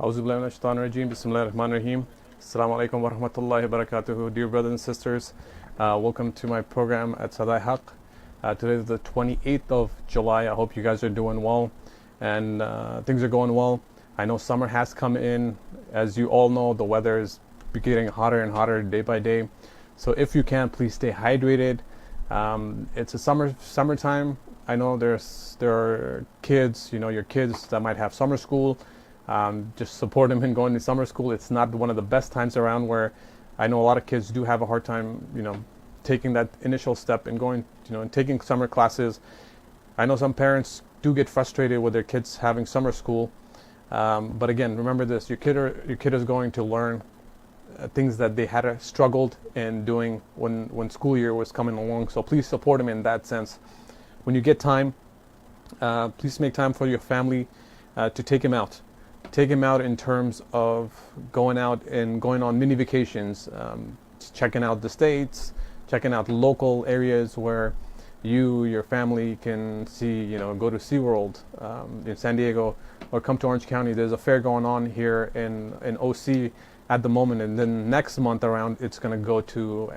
Auzubillahi minash shaitanir rajim. Bismillahir rahmanir rahim. Assalamu alaikum wa rahmatullahi wa barakatuhu. Dear brothers and sisters, welcome to my program at Sadai Haq. Today is the 28th of July. I hope you guys are doing well and things are going well. I know summer has come in. As you all know, the weather is getting hotter and hotter day by day. So if you can, please stay hydrated. It's a summertime. I know there are kids, your kids that might have summer school. Just support them in going to summer school. It's not one of the best times around, where I know a lot of kids do have a hard time, taking that initial step and going, and taking summer classes. I know some parents do get frustrated with their kids having summer school. But again, remember this: your kid is going to learn things that they had struggled in doing when school year was coming along. So please support them in that sense. When you get time, please make time for your family to take him out. Take him out in terms of going out and going on mini vacations, checking out the states, checking out local areas where your family can see, go to SeaWorld in San Diego, or come to Orange County. There's a fair going on here in OC at the moment, and then next month around it's going to go to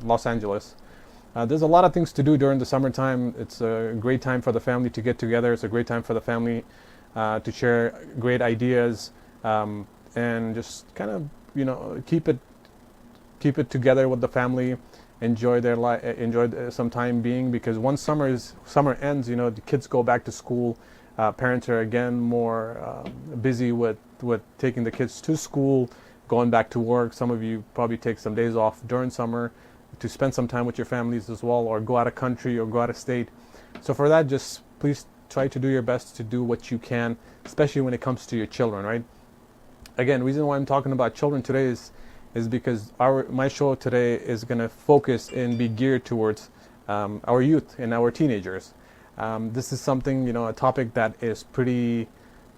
Los Angeles. There's a lot of things to do during the summertime. It's a great time for the family to get together. It's a great time for the family to share great ideas, and just kind of keep it together with the family. Enjoy their life, enjoy some time being, because once summer ends, the kids go back to school. Parents are again more busy with taking the kids to school, going back to work. Some of you probably take some days off during summer to spend some time with your families as well, or go out of country or go out of state. So for that, just please try to do your best to do what you can, especially when it comes to your children, right? Again, the reason why I'm talking about children today is because my show today is going to focus and be geared towards our youth and our teenagers. This is something, a topic that is pretty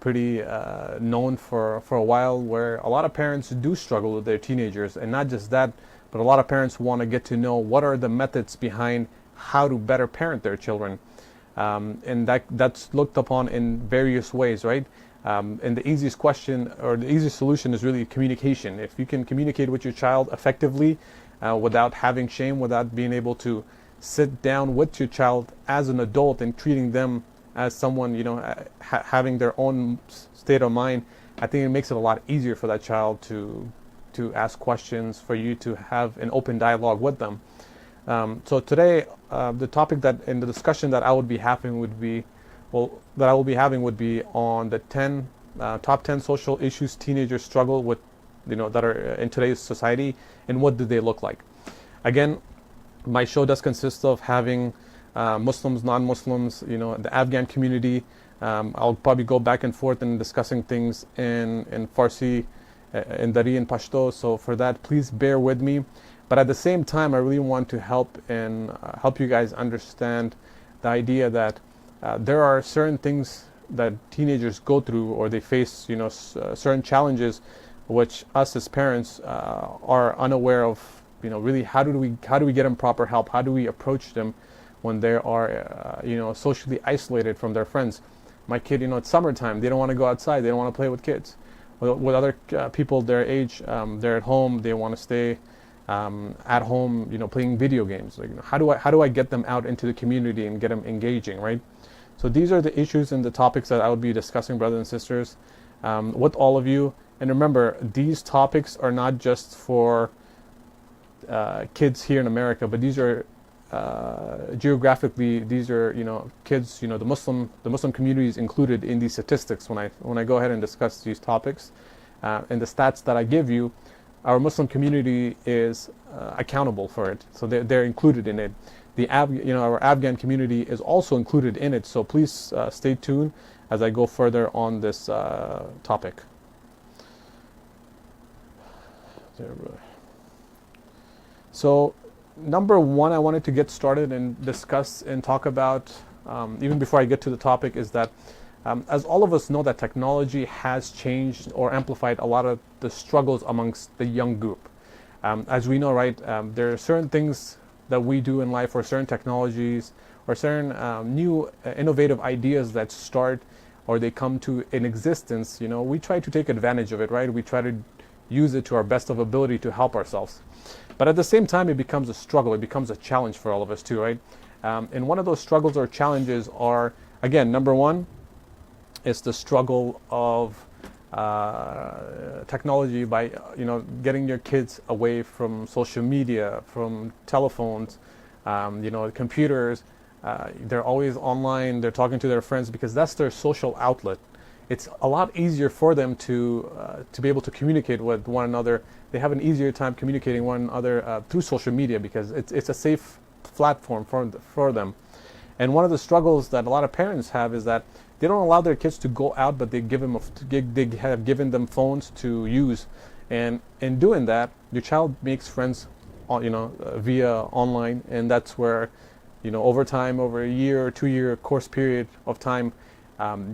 known for a while, where a lot of parents do struggle with their teenagers. And not just that, but a lot of parents want to get to know what are the methods behind how to better parent their children. And that's looked upon in various ways, right? And the easiest question, or the easiest solution, is really communication. If you can communicate with your child effectively, without having shame, without being able to sit down with your child as an adult and treating them as someone, having their own state of mind, I think it makes it a lot easier for that child to ask questions, for you to have an open dialogue with them. So today, the topic that in the discussion that I would be having would be, would be on the top 10 social issues teenagers struggle with, that are in today's society, and what do they look like. Again, my show does consist of having Muslims, non-Muslims, the Afghan community. I'll probably go back and forth in discussing things in Farsi, in Dari and Pashto. So for that, please bear with me. But at the same time, I really want to help you guys understand the idea that there are certain things that teenagers go through, or they face, certain challenges, which us as parents are unaware of. Really, how do we get them proper help? How do we approach them when they are, socially isolated from their friends? My kid, it's summertime. They don't want to go outside. They don't want to play with kids, with other people their age. They're at home. They want to stay at home, playing video games. Like, how do I get them out into the community and get them engaging, right? So these are the issues and the topics that I would be discussing, brothers and sisters, with all of you. And remember, these topics are not just for kids here in America, but these are geographically, these are kids, the Muslim community is included in these statistics when I go ahead and discuss these topics. And the stats that I give you, our Muslim community is accountable for it, so they're included in it. Our Afghan community is also included in it. So please stay tuned as I go further on this topic. So, number one, I wanted to get started and discuss and talk about, even before I get to the topic, is that as all of us know, that technology has changed or amplified a lot of the struggles amongst the young group. As we know, right, there are certain things that we do in life, or certain technologies, or certain new innovative ideas that start or they come to an existence, we try to take advantage of it, right? We try to use it to our best of ability to help ourselves. But at the same time, it becomes a struggle. It becomes a challenge for all of us too, right? And one of those struggles or challenges are, again, number one, is the struggle of technology by getting your kids away from social media, from telephones, computers. They're always online. They're talking to their friends because that's their social outlet. It's a lot easier for them to be able to communicate with one another. They have an easier time communicating one another through social media because it's a safe platform for them. And one of the struggles that a lot of parents have is that they don't allow their kids to go out, but they have given them phones to use. And in doing that, your child makes friends, via online, and that's where, over time, over a year or 2 year course period of time,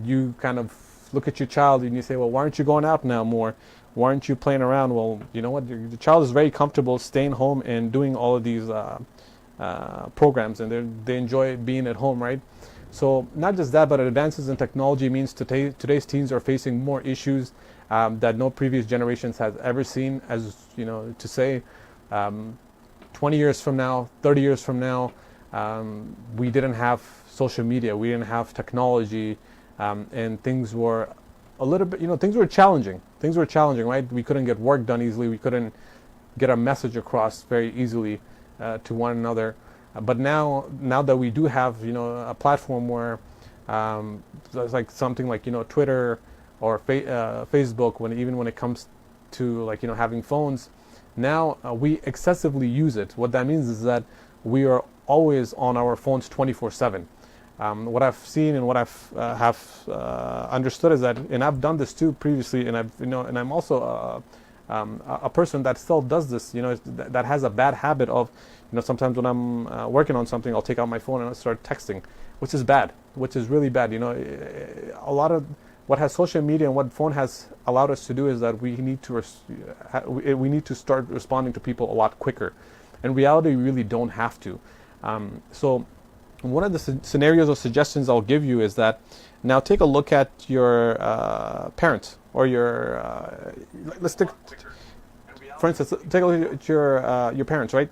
you kind of look at your child and you say, well, why aren't you going out now more? Why aren't you playing around? Well, you know what? The child is very comfortable staying home and doing all of these programs, and they enjoy being at home, right? So not just that, but advances in technology means today's teens are facing more issues that no previous generations has ever seen. As to say, 20 years from now, 30 years from now, we didn't have social media, we didn't have technology, and things were a little bit, things were challenging. Things were challenging, right? We couldn't get work done easily. We couldn't get our message across very easily to one another. But now that we do have, a platform where there's like something like, Twitter or Facebook, when it comes to having phones, now we excessively use it. What that means is that we are always on our phones 24/7. What I've seen and what have understood is that, and I've done this too previously, and I'm also a person that still does this, that has a bad habit of, sometimes when I'm working on something, I'll take out my phone and I'll start texting, which is bad, which is really bad. A lot of what has social media and what phone has allowed us to do is that we need to start responding to people a lot quicker. In reality, we really don't have to. So one of the scenarios or suggestions I'll give you is that now take a look at your parents or your for instance, take a look at your parents, right?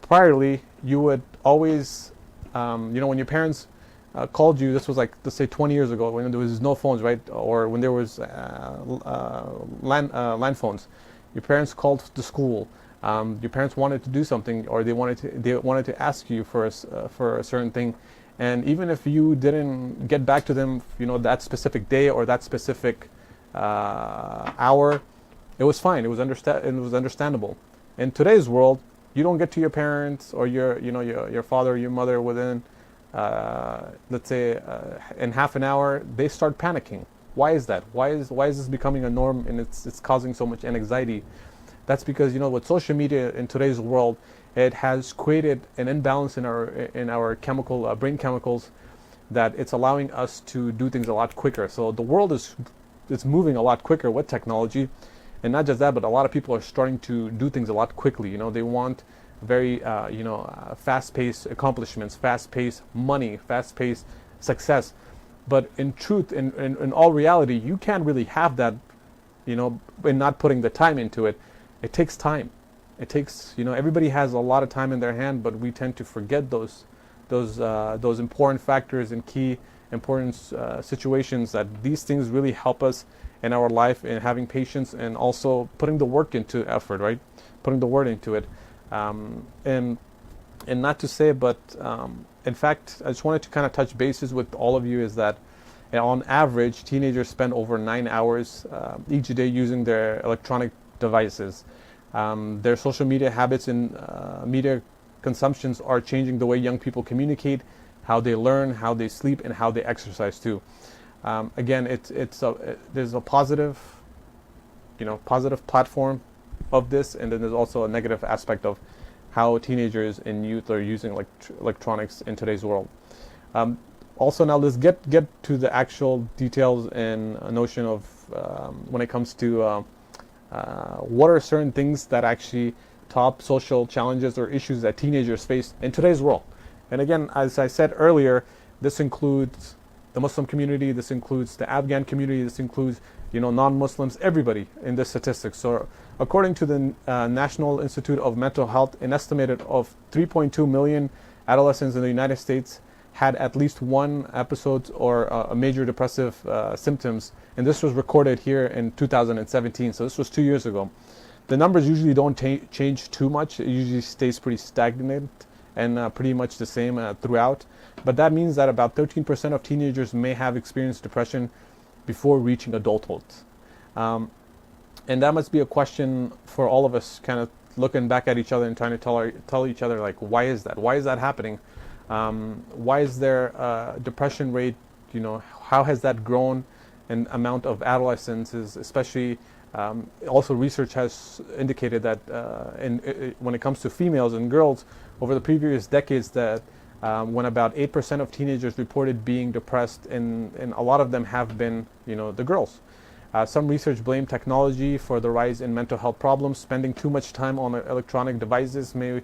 Priorly, you would always, when your parents called you, this was like, let's say 20 years ago, when there was no phones, right? Or when there was land phones. Your parents called the school. Your parents wanted to do something, or they wanted to ask you for a certain thing, and even if you didn't get back to them, that specific day or that specific hour, it was fine. It was understandable. In today's world, you don't get to your parents or your father or your mother within, let's say, in half an hour. They start panicking. Why is that? Why is this becoming a norm, and it's causing so much anxiety? That's because with social media in today's world, it has created an imbalance in our chemical brain chemicals, that it's allowing us to do things a lot quicker. So the world is moving a lot quicker with technology, and not just that, but a lot of people are starting to do things a lot quickly. They want very fast-paced accomplishments, fast-paced money, fast-paced success. But in truth, in all reality, you can't really have that, and not putting the time into it. It takes time. It takes, everybody has a lot of time in their hand, but we tend to forget those important factors and key important situations, that these things really help us in our life, in having patience and also putting the work into effort, right? Putting the word into it. And not to say, but in fact, I just wanted to kind of touch bases with all of you, is that on average, teenagers spend over 9 hours each day using their electronic devices. Their social media habits and media consumptions are changing the way young people communicate, how they learn, how they sleep, and how they exercise too. Again, there's a positive platform of this, and then there's also a negative aspect of how teenagers and youth are using electronics in today's world. Also, now let's get to the actual details and a notion of when it comes to what are certain things that actually top social challenges or issues that teenagers face in today's world. And again, as I said earlier, this includes the Muslim community, this includes the Afghan community, this includes non-Muslims, everybody in this statistic. So according to the National Institute of Mental Health, an estimated of 3.2 million adolescents in the United States had at least one episode or a major depressive symptoms, and this was recorded here in 2017, so this was 2 years ago. The numbers usually don't change too much. It usually stays pretty stagnant and pretty much the same throughout, but that means that about 13% of teenagers may have experienced depression before reaching adulthood. And that must be a question for all of us, kind of looking back at each other and trying to tell each other, like, why is that? Why is that happening? Why is there a depression rate? How has that grown in amount of adolescents? Especially, also research has indicated that when it comes to females and girls, over the previous decades, that when about 8% of teenagers reported being depressed, and a lot of them have been, the girls. Some research blame technology for the rise in mental health problems. Spending too much time on electronic devices may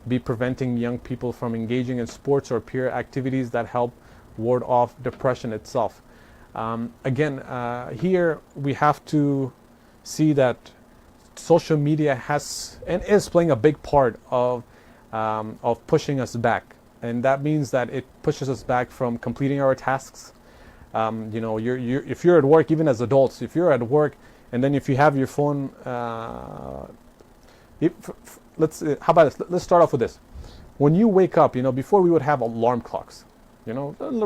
be preventing young people from engaging in sports or peer activities that help ward off depression itself. Again, here we have to see that social media has and is playing a big part of pushing us back, and that means that it pushes us back from completing our tasks. If you're at work, even as adults, if you're at work, and then if you have your phone, how about this? Let's start off with this. When you wake up, before we would have alarm clocks, the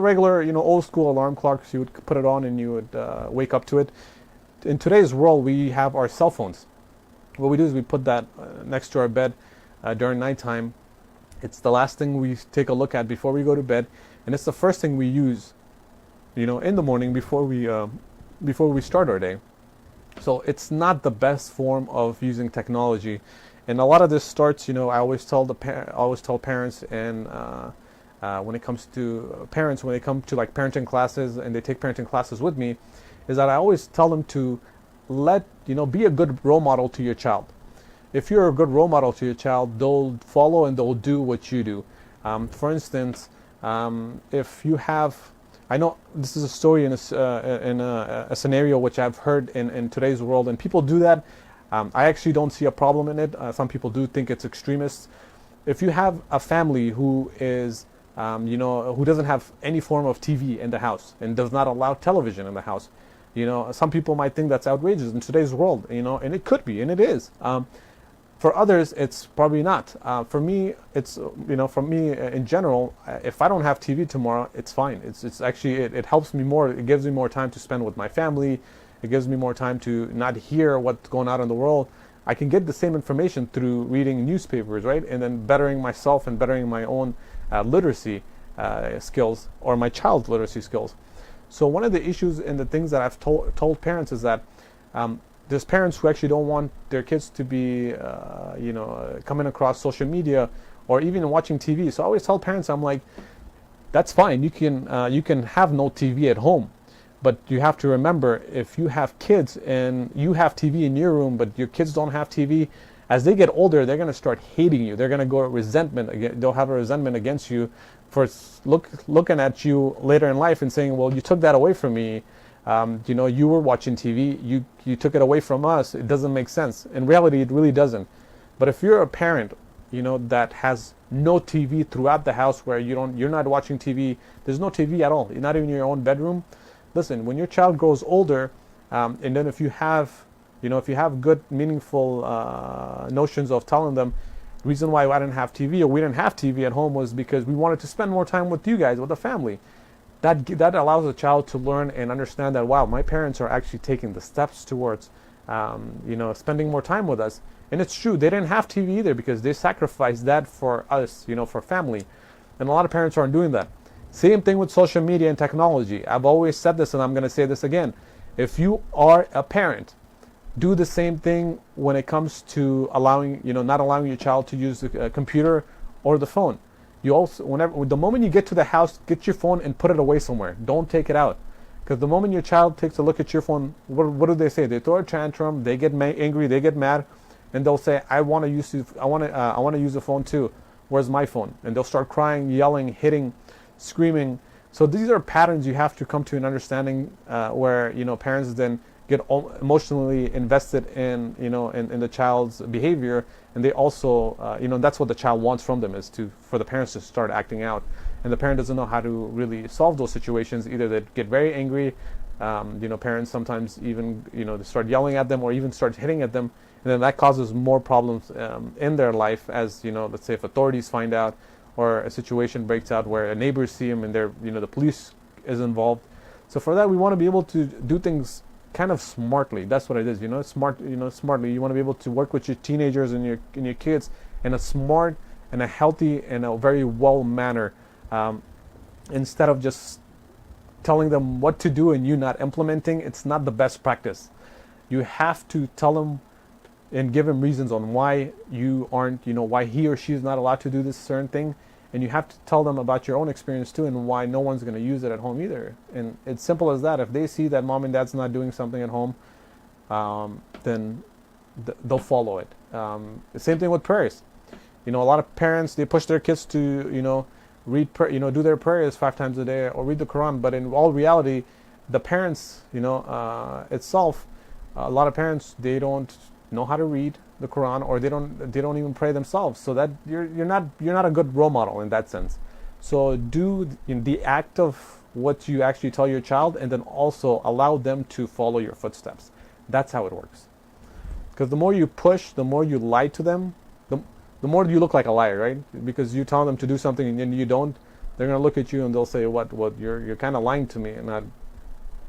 regular, old school alarm clocks. You would put it on and you would wake up to it. In today's world, we have our cell phones. What we do is we put that next to our bed during nighttime. It's the last thing we take a look at before we go to bed, and it's the first thing we use, in the morning before we start our day. So it's not the best form of using technology, and a lot of this starts. I always tell parents, and when it comes to parents, when they come to like parenting classes and they take parenting classes with me, is that I always tell them to be a good role model to your child. If you're a good role model to your child, they'll follow and they'll do what you do. For instance, if you have, I know this is a story in a scenario which I've heard in today's world, and people do that. I actually don't see a problem in it. Some people do think it's extremist. If you have a family who is, who doesn't have any form of TV in the house and does not allow television in the house, some people might think that's outrageous in today's world, and it could be, and it is. For others, it's probably not. For me, it's, for me in general, if I don't have TV tomorrow, it's fine. It's actually, it helps me more. It gives me more time to spend with my family. It gives me more time to not hear what's going on in the world. I can get the same information through reading newspapers, right? And then bettering myself and bettering my own literacy skills, or my child's literacy skills. So one of the issues and the things that I've told parents is that there's parents who actually don't want their kids to be, coming across social media or even watching TV. So I always tell parents, I'm like, that's fine. You can have no TV at home, but you have to remember, if you have kids and you have TV in your room, but your kids don't have TV, as they get older, they're going to start hating you. They're going to go resentment. They'll have a resentment against you for looking at you later in life and saying, well, you took that away from me. You were watching TV, you took it away from us. It doesn't make sense. In reality, it really doesn't. But if you're a parent, that has no TV throughout the house, where you're not watching TV, there's no TV at all, not even in your own bedroom. Listen, when your child grows older, and then if you have good, meaningful notions of telling them, the reason why I didn't have TV or we didn't have TV at home was because we wanted to spend more time with you guys, with the family. That allows a child to learn and understand that, wow, my parents are actually taking the steps towards, spending more time with us. And it's true, they didn't have TV either because they sacrificed that for us, for family. And a lot of parents aren't doing that. Same thing with social media and technology. I've always said this, and I'm going to say this again. If you are a parent, do the same thing when it comes to not allowing your child to use the computer or the phone. You also, the moment you get to the house, get your phone and put it away somewhere. Don't take it out, because the moment your child takes a look at your phone, what do they say? They throw a tantrum. They get angry. They get mad, and they'll say, "I want to use the phone too. Where's my phone?" And they'll start crying, yelling, hitting, screaming. So these are patterns you have to come to an understanding, where parents then get emotionally invested in in the child's behavior, and they also that's what the child wants from them, is for the parents to start acting out, and the parent doesn't know how to really solve those situations. Either they get very angry, parents sometimes even they start yelling at them or even start hitting at them, and then that causes more problems in their life, as let's say if authorities find out, or a situation breaks out where a neighbors see them and they're the police is involved. So for that, we want to be able to do things kind of smartly. That's what it is, smartly. You want to be able to work with your teenagers and your kids in a smart and a healthy and a very well manner, instead of just telling them what to do and you not implementing. It's not the best practice. You have to tell them and give them reasons on why you aren't, why he or she is not allowed to do this certain thing. And you have to tell them about your own experience too, and why no one's going to use it at home either. And it's simple as that. If they see that mom and dad's not doing something at home, then they'll follow it. The same thing with prayers. A lot of parents, they push their kids to, read, do their prayers 5 times a day or read the Quran. But in all reality, the parents, itself, a lot of parents, they don't know how to read the Quran, or they don't even pray themselves. So that you're not a good role model in that sense. So do the act of what you actually tell your child, and then also allow them to follow your footsteps. That's how it works. Because the more you push, the more you lie to them, the more you look like a liar, right? Because you tell them to do something and then you don't, they're gonna look at you and they'll say, "What? You're kind of lying to me," and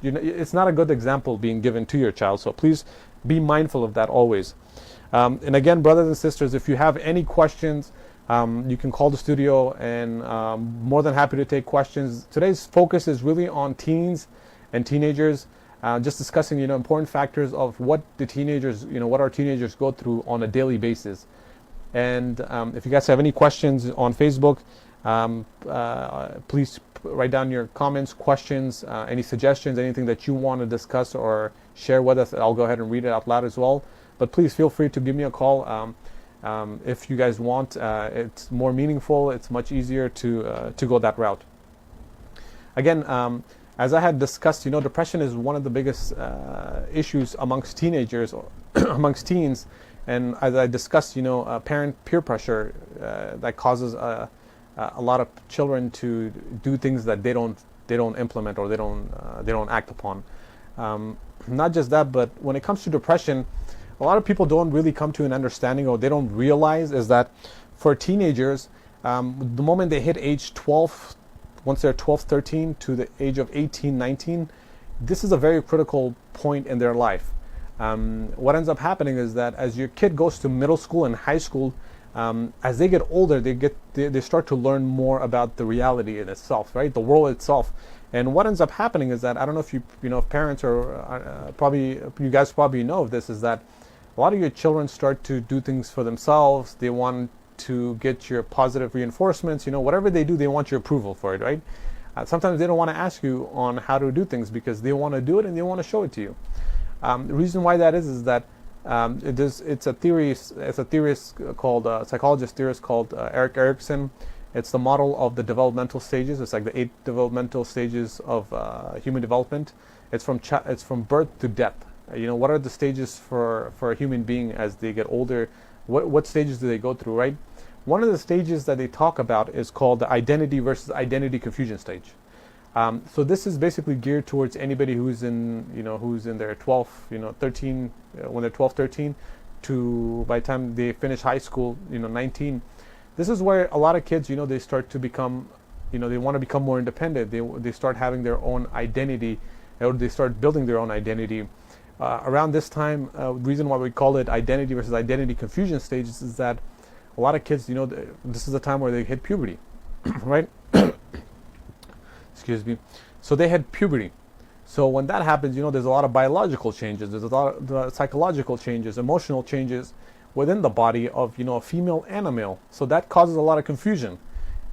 it's not a good example being given to your child. So please be mindful of that always. And again, brothers and sisters, if you have any questions, you can call the studio, and more than happy to take questions. Today's focus is really on teens and teenagers, just discussing important factors of what the teenagers, what our teenagers go through on a daily basis. And if you guys have any questions on Facebook, please write down your comments, questions, any suggestions, anything that you want to discuss or share with us. I'll go ahead and read it out loud as well. But please feel free to give me a call if you guys want. It's more meaningful. It's much easier to go that route. Again, as I had discussed, depression is one of the biggest issues amongst teenagers or amongst teens. And as I discussed, parent peer pressure that causes a lot of children to do things that they don't implement, or they don't act upon. Not just that, but when it comes to depression, a lot of people don't really come to an understanding, or they don't realize, is that for teenagers, the moment they hit age 12, once they're 12, 13 to the age of 18, 19, this is a very critical point in their life. What ends up happening is that as your kid goes to middle school and high school, as they get older, they start to learn more about the reality in itself, right? The world itself. And what ends up happening is that, I don't know if if parents are probably, you guys probably know of this, is that a lot of your children start to do things for themselves. They want to get your positive reinforcements. Whatever they do, they want your approval for it, right? Sometimes they don't want to ask you on how to do things, because they want to do it and they want to show it to you. The reason why that is that it's a theorist called psychologist theorist called Erik Erikson. It's the model of the developmental stages. It's like the 8 developmental stages of human development. It's from birth to death. What are the stages for a human being as they get older? What stages do they go through, right? One of the stages that they talk about is called the identity versus identity confusion stage. So this is basically geared towards anybody who's in their 12, 13, when they're 12, 13, to by the time they finish high school, 19. This is where a lot of kids, they start to become, they want to become more independent. They start having their own identity, or they start building their own identity. Around this time, reason why we call it identity versus identity confusion stages is that a lot of kids, this is the time where they hit puberty, right? Excuse me. So they hit puberty. So when that happens, there's a lot of biological changes. There's a lot of psychological changes, emotional changes within the body of, a female and a male. So that causes a lot of confusion.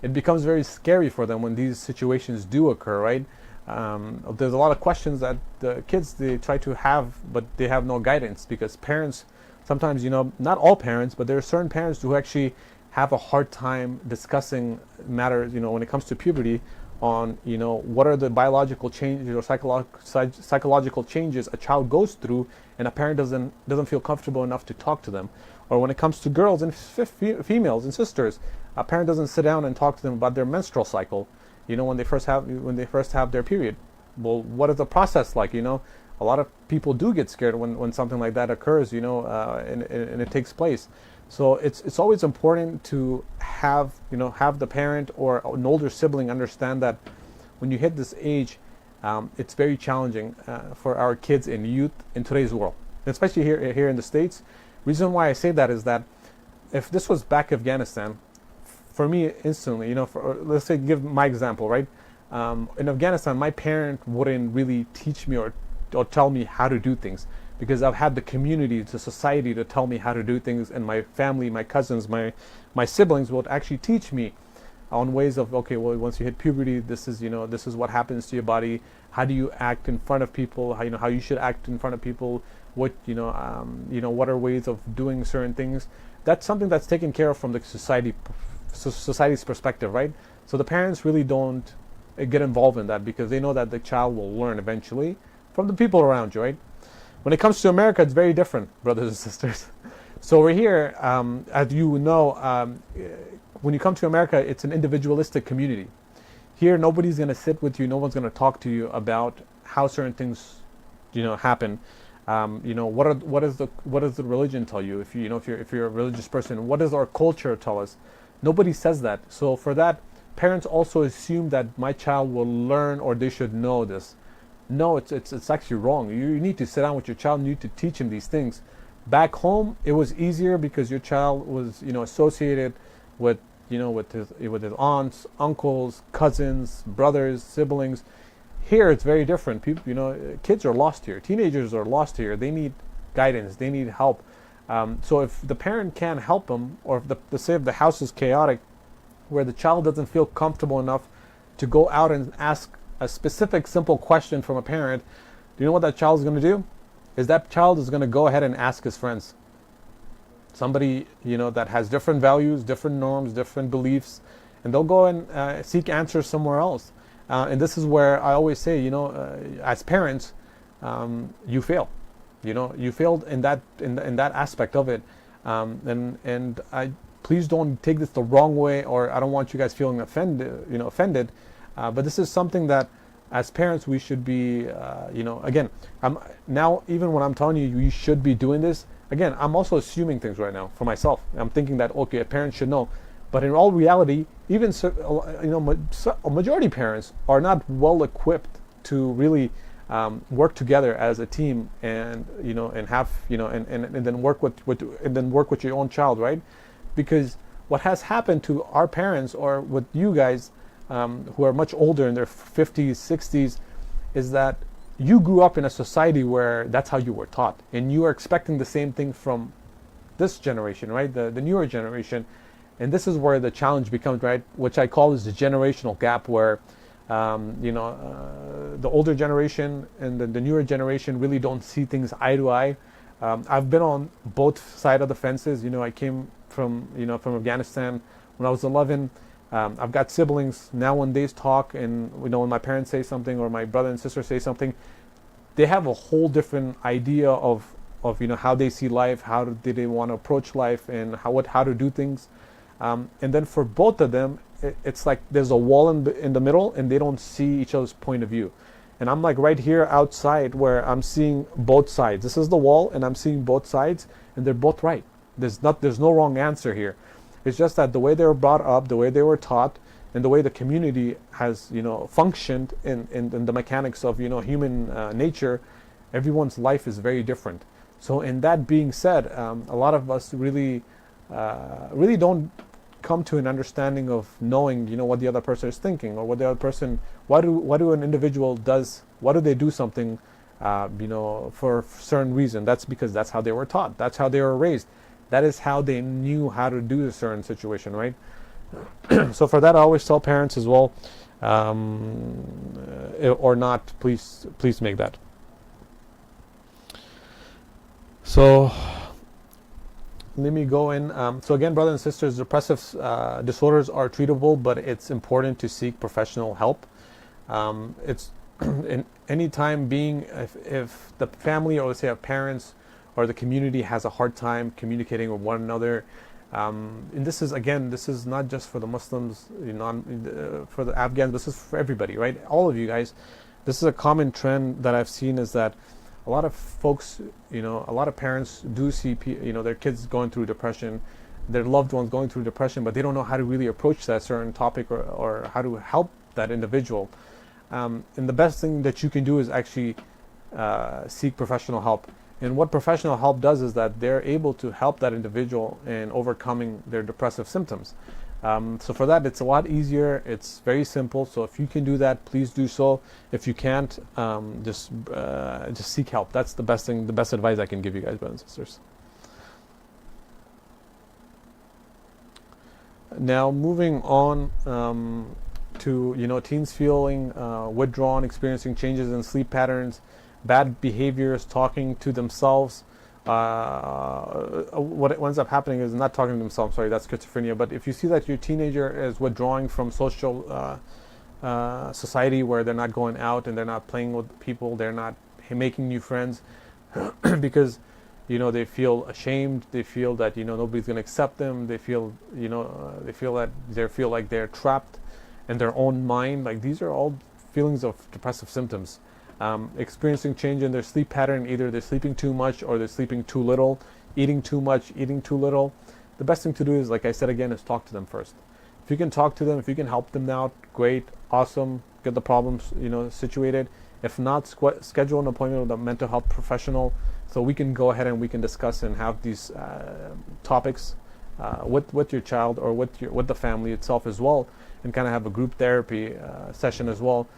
It becomes very scary for them when these situations do occur, right? There's a lot of questions that the kids, they try to have, but they have no guidance, because parents, sometimes, not all parents, but there are certain parents who actually have a hard time discussing matters, when it comes to puberty, on, what are the biological changes or psychological changes a child goes through, and a parent doesn't feel comfortable enough to talk to them. Or when it comes to girls and females and sisters, a parent doesn't sit down and talk to them about their menstrual cycle, when they first have their period. Well, what is the process like? A lot of people do get scared when something like that occurs, and it takes place. So it's always important to have the parent or an older sibling understand that when you hit this age, it's very challenging for our kids and youth in today's world, especially here in the States. Reason why I say that is that if this was back Afghanistan, for me instantly, let's say, give my example, right? In Afghanistan, my parent wouldn't really teach me or tell me how to do things, because I've had the community, the society to tell me how to do things, and my family, my cousins, my siblings would actually teach me on ways of, okay, well, once you hit puberty, this is what happens to your body. How do you act in front of people? How you should act in front of people? What what are ways of doing certain things? That's something that's taken care of from the society's perspective, right? So the parents really don't get involved in that, because they know that the child will learn eventually from the people around you, right? When it comes to America, it's very different, brothers and sisters. So over here, as you know, when you come to America, it's an individualistic community. Here, nobody's going to sit with you. No one's going to talk to you about how certain things, happen. What does the religion tell you? If you're a religious person, what does our culture tell us? Nobody says that. So for that, parents also assume that my child will learn, or they should know this. No, it's actually wrong. You need to sit down with your child and you need to teach him these things. Back home, it was easier because your child was, associated with, with his aunts, uncles, cousins, brothers, siblings. Here, it's very different. People, kids are lost here. Teenagers are lost here. They need guidance. They need help. So if the parent can't help them, or if the house is chaotic, where the child doesn't feel comfortable enough to go out and ask a specific simple question from a parent, do you know what that child is going to do? Is that child is going to go ahead and ask his friends. Somebody, that has different values, different norms, different beliefs, and they'll go and seek answers somewhere else. And this is where I always say, as parents, you fail. You failed in that aspect of it. And I please don't take this the wrong way, or I don't want you guys feeling offended. But this is something that, as parents, we should be, again, now, even when I'm telling you should be doing this, again, I'm also assuming things right now for myself. I'm thinking that, okay, a parent should know. But in all reality, even, a majority parents are not well equipped to really work together as a team, and, and have, and then work with your own child, right? Because what has happened to our parents, or with you guys, who are much older, in their 50s, 60s, is that you grew up in a society where that's how you were taught, and you are expecting the same thing from this generation, right? The newer generation. And this is where the challenge becomes, right? Which I call is the generational gap, where the older generation and the newer generation really don't see things eye to eye. I've been on both sides of the fences. I came from Afghanistan when I was 11. I've got siblings now. When they talk, and when my parents say something, or my brother and sister say something, they have a whole different idea of how they see life, how do they want to approach life, and how to do things. And then for both of them, it's like there's a wall in the middle, and they don't see each other's point of view. And I'm like right here outside, where I'm seeing both sides. This is the wall, and I'm seeing both sides, and they're both right. There's no wrong answer here. It's just that the way they were brought up, the way they were taught, and the way the community has functioned in the mechanics of human nature, everyone's life is very different. So in that being said, a lot of us really don't come to an understanding of knowing what the other person is thinking, or what the other person, why do an individual does, why do they do something for a certain reason. That's because that's how they were taught, that's how they were raised, that is how they knew how to do a certain situation, right? So for that, I always tell parents as well, or not, please make that. So let me go in. So again, brothers and sisters, depressive disorders are treatable, but it's important to seek professional help. It's in any time being, if the family, or let's say our parents or the community, has a hard time communicating with one another, and this is not just for the Muslims, for the Afghans. This is for everybody, right? All of you guys. This is a common trend that I've seen, is that a lot of folks, a lot of parents do see, their kids going through depression, their loved ones going through depression, but they don't know how to really approach that certain topic, or how to help that individual. And the best thing that you can do is actually seek professional help. And what professional help does is that they're able to help that individual in overcoming their depressive symptoms. So for that, it's a lot easier. It's very simple. So if you can do that, please do so. If you can't, just seek help. That's the best thing, the best advice I can give you guys, brothers and sisters. Now, moving on to teens feeling withdrawn, experiencing changes in sleep patterns, bad behaviors, talking to themselves. What ends up happening is not talking to themselves. Sorry, that's schizophrenia. But if you see that your teenager is withdrawing from social society, where they're not going out and they're not playing with people, they're not making new friends, because they feel ashamed, they feel that nobody's going to accept them, they feel like they're trapped in their own mind. Like, these are all feelings of depressive symptoms. Experiencing change in their sleep pattern, either they're sleeping too much or they're sleeping too little, eating too much, eating too little. The best thing to do is, like I said again, is talk to them first. If you can talk to them, if you can help them out, great, awesome, get the problems situated. If not, schedule an appointment with a mental health professional, so we can go ahead and we can discuss and have these topics with your child, or with the family itself as well, and kind of have a group therapy session as well.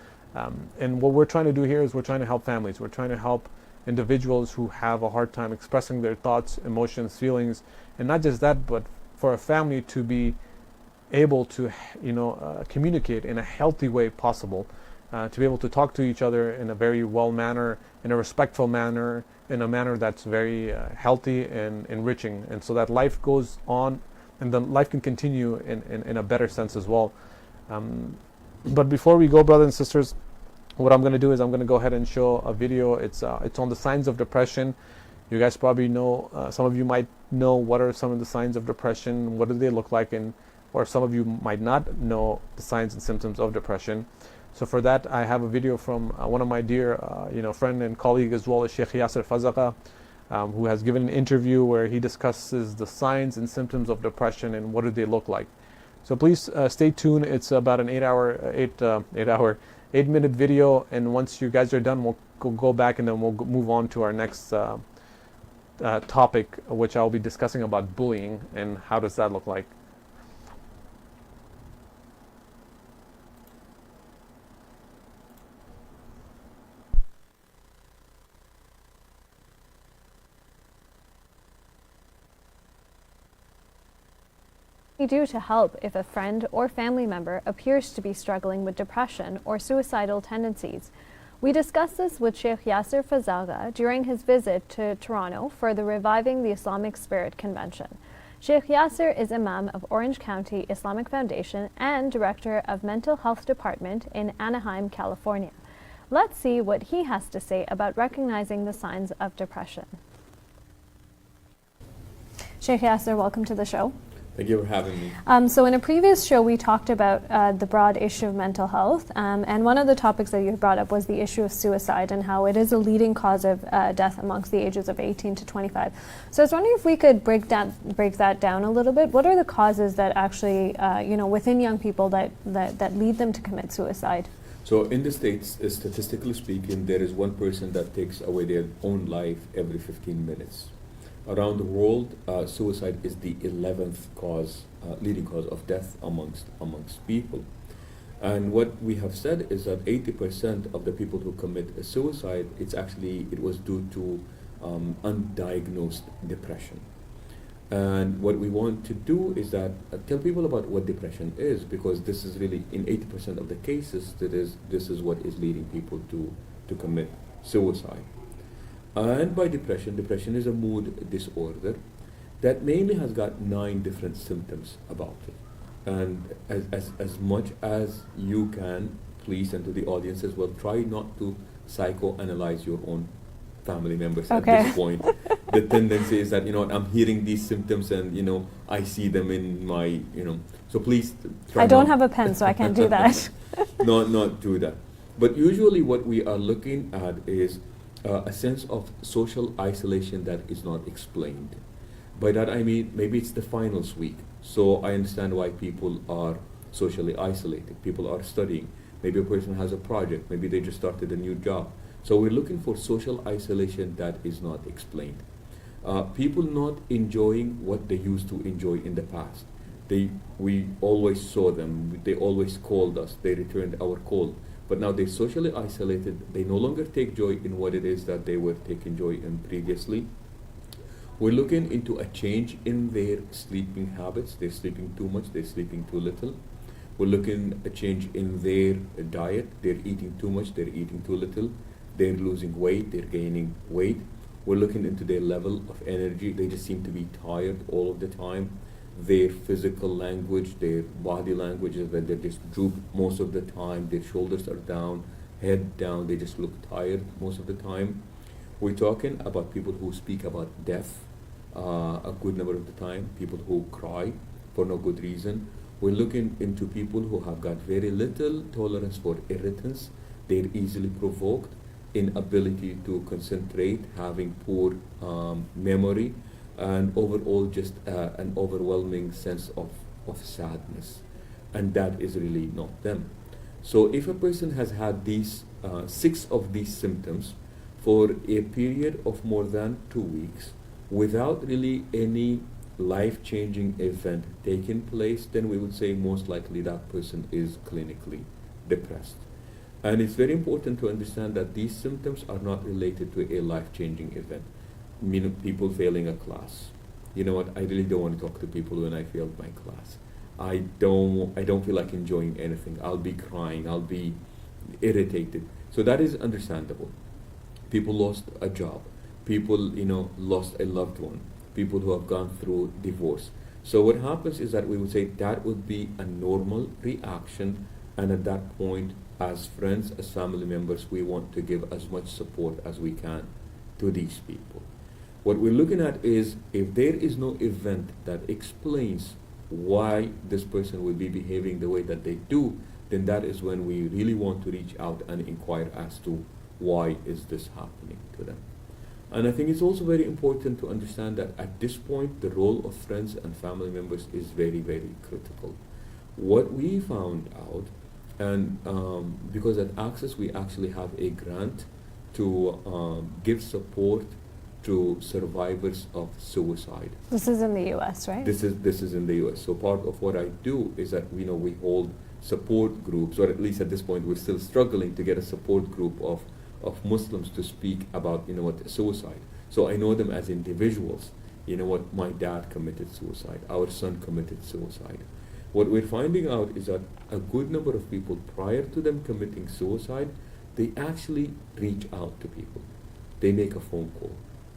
And what we're trying to do here is we're trying to help families. We're trying to help individuals who have a hard time expressing their thoughts, emotions, feelings, and not just that, but for a family to be able to communicate in a healthy way possible, to be able to talk to each other in a very well manner, in a respectful manner, in a manner that's very healthy and enriching, and so that life goes on and then life can continue in a better sense as well. But before we go, brothers and sisters, what I'm going to do is I'm going to go ahead and show a video. It's on the signs of depression. You guys probably know, some of you might know what are some of the signs of depression, what do they look like, or some of you might not know the signs and symptoms of depression. So for that, I have a video from one of my dear friend and colleague as well, as Sheikh Yasser Fazaqa, who has given an interview where he discusses the signs and symptoms of depression and what do they look like. So please stay tuned. It's about an 8-minute video, and once you guys are done, we'll go back and then we'll move on to our next topic, which I'll be discussing about bullying and how does that look like. Do to help if a friend or family member appears to be struggling with depression or suicidal tendencies. We discussed this with Sheikh Yasser Fazaqa during his visit to Toronto for the Reviving the Islamic Spirit Convention. Sheikh Yasser is Imam of Orange County Islamic Foundation and Director of Mental Health Department in Anaheim, California. Let's see what he has to say about recognizing the signs of depression. Sheikh Yasser, welcome to the show. Thank you for having me. So in a previous show, we talked about the broad issue of mental health, and one of the topics that you brought up was the issue of suicide and how it is a leading cause of death amongst the ages of 18 to 25. So I was wondering if we could break that down a little bit. What are the causes that actually, within young people that lead them to commit suicide? So in the States, statistically speaking, there is one person that takes away their own life every 15 minutes. Around the world, suicide is the 11th leading cause of death amongst people. And what we have said is that 80% of the people who commit a suicide, it was due to undiagnosed depression. And what we want to do is that tell people about what depression is, because this is really, in 80% of the cases, this is what is leading people to commit suicide. And by depression is a mood disorder, that mainly has got 9 different symptoms about it. And as much as you can, please, and to the audience as well, try not to psychoanalyze your own family members at this point. The tendency is that, I'm hearing these symptoms and, I see them in my, so please try I don't have a pen, so I can't do that. not do that. But usually what we are looking at is a sense of social isolation that is not explained. By that I mean maybe it's the finals week, so I understand why people are socially isolated. People are studying. Maybe a person has a project. Maybe they just started a new job. So we're looking for social isolation that is not explained. People not enjoying what they used to enjoy in the past. We always saw them. They always called us. They returned our call. But now they're socially isolated. They no longer take joy in what it is that they were taking joy in previously. We're looking into a change in their sleeping habits. They're sleeping too much. They're sleeping too little. We're looking at a change in their diet. They're eating too much. They're eating too little. They're losing weight. They're gaining weight. We're looking into their level of energy. They just seem to be tired all of the time. Their physical language, their body language is that they just droop most of the time. Their shoulders are down, head down. They just look tired most of the time. We're talking about people who speak about death a good number of the time. People who cry for no good reason. We're looking into people who have got very little tolerance for irritants. They're easily provoked, inability to concentrate, having poor memory, and overall just an overwhelming sense of sadness. And that is really not them. So if a person has had these 6 of these symptoms for a period of more than 2 weeks without really any life-changing event taking place, then we would say most likely that person is clinically depressed. And it's very important to understand that these symptoms are not related to a life-changing event. Meaning people failing a class. You know what? I really don't want to talk to people when I failed my class. I don't feel like enjoying anything. I'll be crying. I'll be irritated. So that is understandable. People lost a job. People, lost a loved one. People who have gone through divorce. So what happens is that we would say that would be a normal reaction, and at that point, as friends, as family members, we want to give as much support as we can to these people. What we're looking at is if there is no event that explains why this person will be behaving the way that they do, then that is when we really want to reach out and inquire as to why is this happening to them. And I think it's also very important to understand that at this point, the role of friends and family members is very, very critical. What we found out, and because at Access we actually have a grant to give support to survivors of suicide. This is in the U.S., right? This is in the U.S. So part of what I do is that we hold support groups, or at least at this point we're still struggling to get a support group of Muslims to speak about suicide. So I know them as individuals. My dad committed suicide. Our son committed suicide. What we're finding out is that a good number of people prior to them committing suicide, they actually reach out to people. They make a phone call.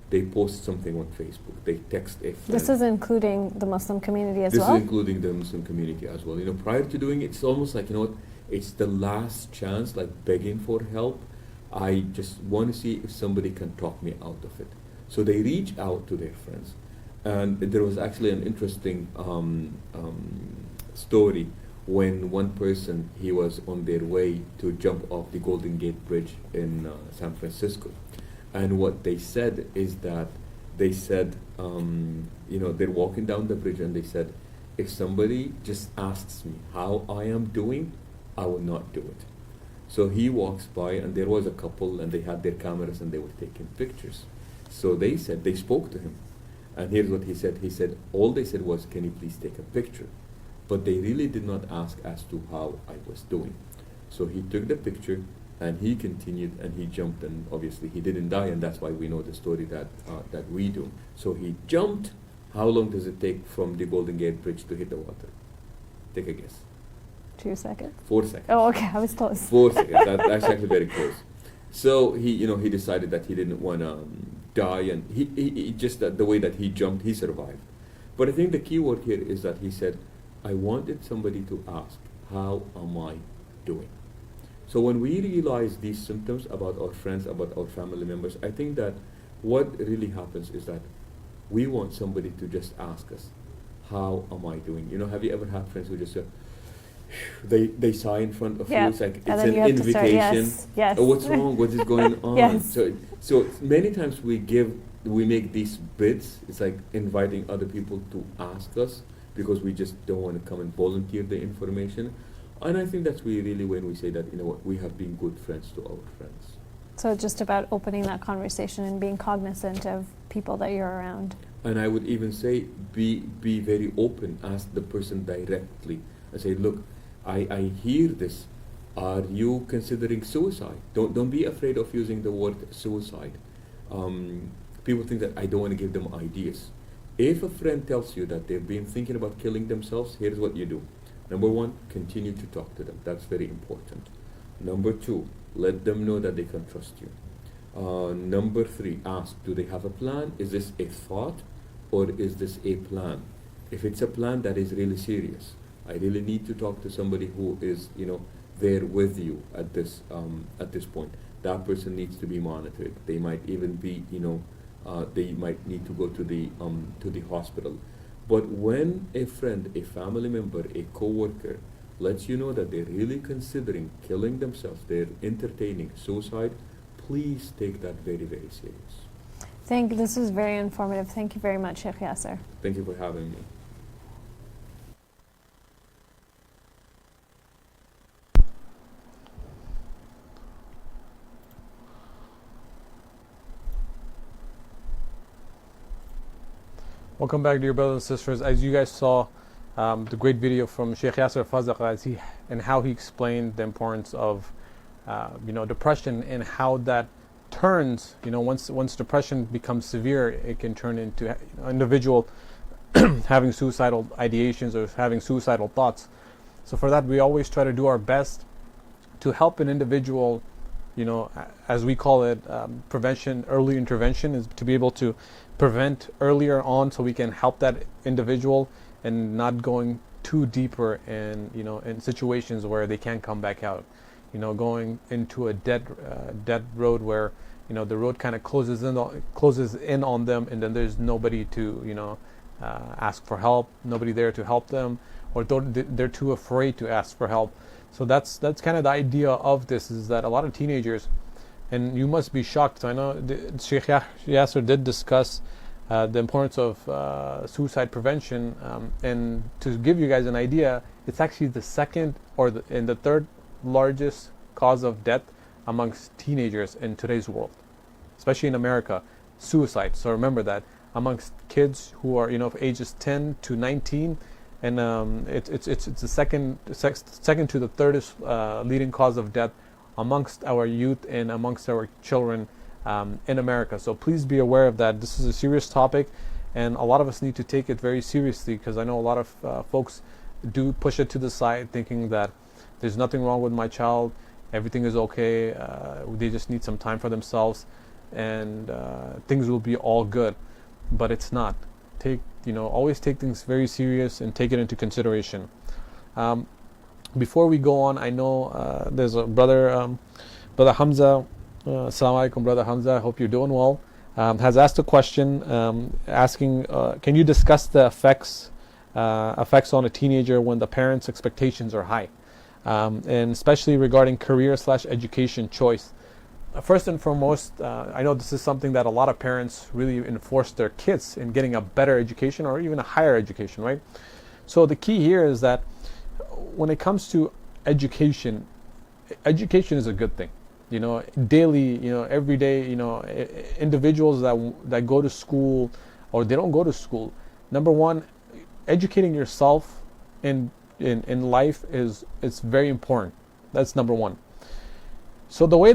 They post something on Facebook. They text a friend. This is including the Muslim community as well? This is including the Muslim community as well. Prior to doing it, it's almost like, it's the last chance, like begging for help. I just want to see if somebody can talk me out of it. So they reach out to their friends. And there was actually an interesting story when one person, he was on their way to jump off the Golden Gate Bridge in San Francisco. And what they said is that they're walking down the bridge and they said, if somebody just asks me how I am doing, I will not do it. So he walks by and there was a couple and they had their cameras and they were taking pictures. So they spoke to him. And here's what he said. He said, all they said was, can you please take a picture? But they really did not ask as to how I was doing. So he took the picture and he continued and he jumped, and obviously he didn't die, and that's why we know the story that we do. So he jumped. How long does it take from the Golden Gate Bridge to hit the water? Take a guess. 2 seconds? 4 seconds. Oh, okay, I was close. 4 seconds. That's actually very close. So he decided that he didn't want to die, and he just the way that he jumped, he survived. But I think the key word here is that he said, I wanted somebody to ask, how am I doing? So when we realize these symptoms about our friends, about our family members, I think that what really happens is that we want somebody to just ask us, how am I doing? You know, have you ever had friends who just they sigh in front of you? It's like it's an invitation. Yes. Oh, what's wrong? What is going on? Yes. So many times we make these bids. It's like inviting other people to ask us because we just don't want to come and volunteer the information. And I think that's really when we say that, you know what, we have been good friends to our friends. So it's just about opening that conversation and being cognizant of people that you're around. And I would even say be very open. Ask the person directly and say, look, I hear this. Are you considering suicide? Don't be afraid of using the word suicide. People think that I don't want to give them ideas. If a friend tells you that they've been thinking about killing themselves, here's what you do. Number one, continue to talk to them. That's very important. Number two, let them know that they can trust you. Number three, ask, do they have a plan? Is this a thought or is this a plan? If it's a plan, that is really serious. I really need to talk to somebody who is, you know, there with you at this point. That person needs to be monitored. They might even be, you know, they might need to go to the hospital. But when a friend, a family member, a coworker lets you know that they're really considering killing themselves, they're entertaining suicide, please take that very, very serious. This was very informative. Thank you very much, Sheikh Yasser. Thank you for having me. Welcome back, dear brothers and sisters. As you guys saw, the great video from Sheikh Yasser Fazaqa and how he explained the importance of depression and how that turns, once depression becomes severe, it can turn into an individual having suicidal ideations or having suicidal thoughts. So for that, we always try to do our best to help an individual, as we call it, prevention, early intervention, is to be able to prevent earlier on so we can help that individual and not going too deeper in situations where they can't come back out. Going into a dead road where the road kind of closes in on them, and then there's nobody to ask for help, nobody there to help them, or they're too afraid to ask for help. So that's kind of the idea of this, is that a lot of teenagers, and you must be shocked. I know Sheikh Yasser did discuss the importance of suicide prevention, and to give you guys an idea, it's actually the second and the third largest cause of death amongst teenagers in today's world, especially in America, suicide. So remember that amongst kids who are ages 10 to 19, and it's the second to the third leading cause of death amongst our youth and amongst our children in America. So please be aware of that. This is a serious topic, and a lot of us need to take it very seriously, because I know a lot of folks do push it to the side, thinking that there's nothing wrong with my child, everything is okay, they just need some time for themselves, and things will be all good. But it's not. Always take things very serious and take it into consideration. Before we go on, I know there's a brother Hamza. Assalamu alaikum, brother Hamza. I hope you're doing well. Has asked a question, asking, can you discuss the effects on a teenager when the parents' expectations are high, and especially regarding career/education choice. First and foremost, I know this is something that a lot of parents really enforce their kids in getting a better education or even a higher education, right? So the key here is that when it comes to education is a good thing. Daily, every day, individuals that go to school or they don't go to school. Number one, educating yourself in life is very important. That's number one. So the way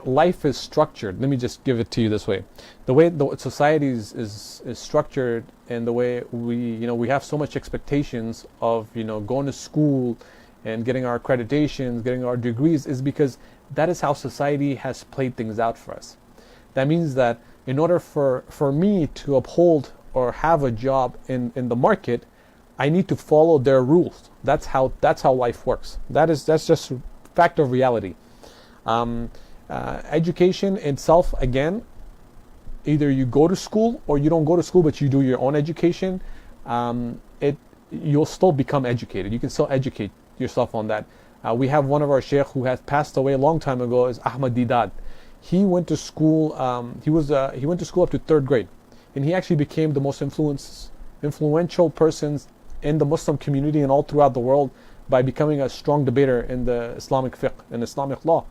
life is structured, let me just give it to you this way. The way the society is structured, and the way we have so much expectations of going to school and getting our accreditations, getting our degrees, is because that is how society has played things out for us. That means that in order for me to uphold or have a job in the market, I need to follow their rules. That's how life works. That's just a fact of reality. Education itself, again, either you go to school or you don't go to school, but you do your own education. You'll still become educated. You can still educate yourself on that. We have one of our sheikh who has passed away a long time ago, is Ahmad Didad. He went to school. He went to school up to 3rd grade, and he actually became the most influential persons in the Muslim community and all throughout the world by becoming a strong debater in the Islamic fiqh and Islamic law.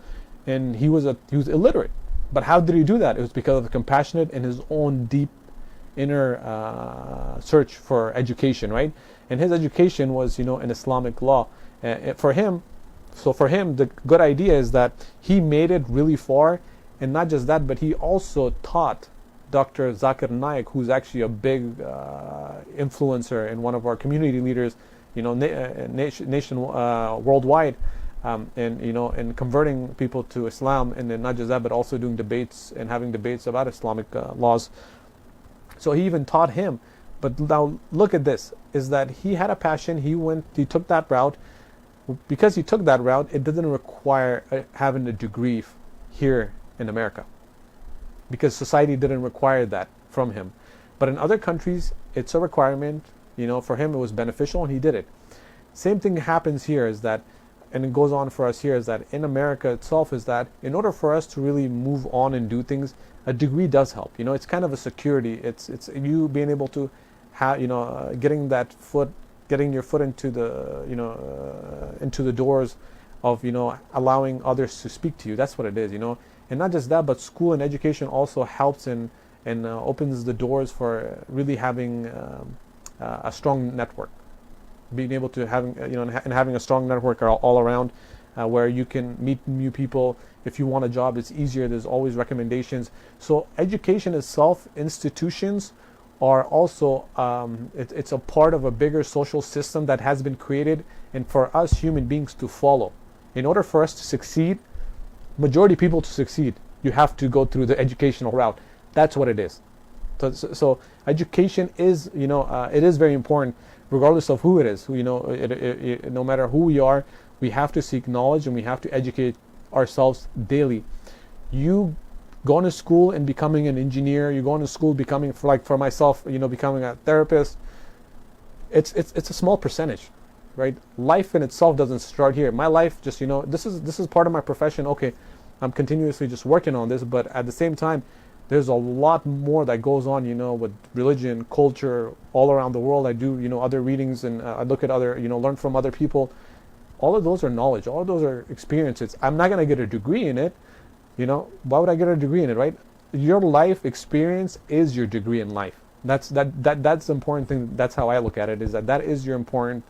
And he was illiterate, but how did he do that? It was because of the compassionate and his own deep inner search for education, right? And his education was, in Islamic law. For him, the good idea is that he made it really far, and not just that, but he also taught Dr. Zakir Naik, who's actually a big influencer and one of our community leaders, nation worldwide, and converting people to Islam, and then not just that, but also doing debates and having debates about Islamic laws. So he even taught him. But now look at this: is that he had a passion. He took that route. Because he took that route, it doesn't require having a degree here in America, because society didn't require that from him. But in other countries, it's a requirement. For him, it was beneficial, and he did it. Same thing happens here, is that, and it goes on for us here, is that in America itself, is that in order for us to really move on and do things, a degree does help. It's kind of a security. It's you being able to have, getting your foot into the doors of allowing others to speak to you. That's what it is. And not just that, but school and education also helps and opens the doors for really having a strong network, being able to having and having a strong network all around, where you can meet new people. If you want a job, it's easier. There's always recommendations. So education itself, institutions, are also it's a part of a bigger social system that has been created, and for us human beings to follow. In order for us to succeed, majority of people to succeed, you have to go through the educational route. That's what it is. So education is, it is very important, regardless of who it is. No matter who we are, we have to seek knowledge and we have to educate ourselves daily. You going to school and becoming an engineer, you're going to school becoming, for myself, becoming a therapist, it's a small percentage, right? Life in itself doesn't start here. My life just, this is part of my profession. Okay, I'm continuously just working on this, but at the same time, there's a lot more that goes on, with religion, culture, all around the world. I do, other readings, and I look at other, learn from other people. All of those are knowledge. All of those are experiences. I'm not going to get a degree in it. Why would I get a degree in it, right? Your life experience is your degree in life. That's the important thing. That's how I look at it, is that is your importance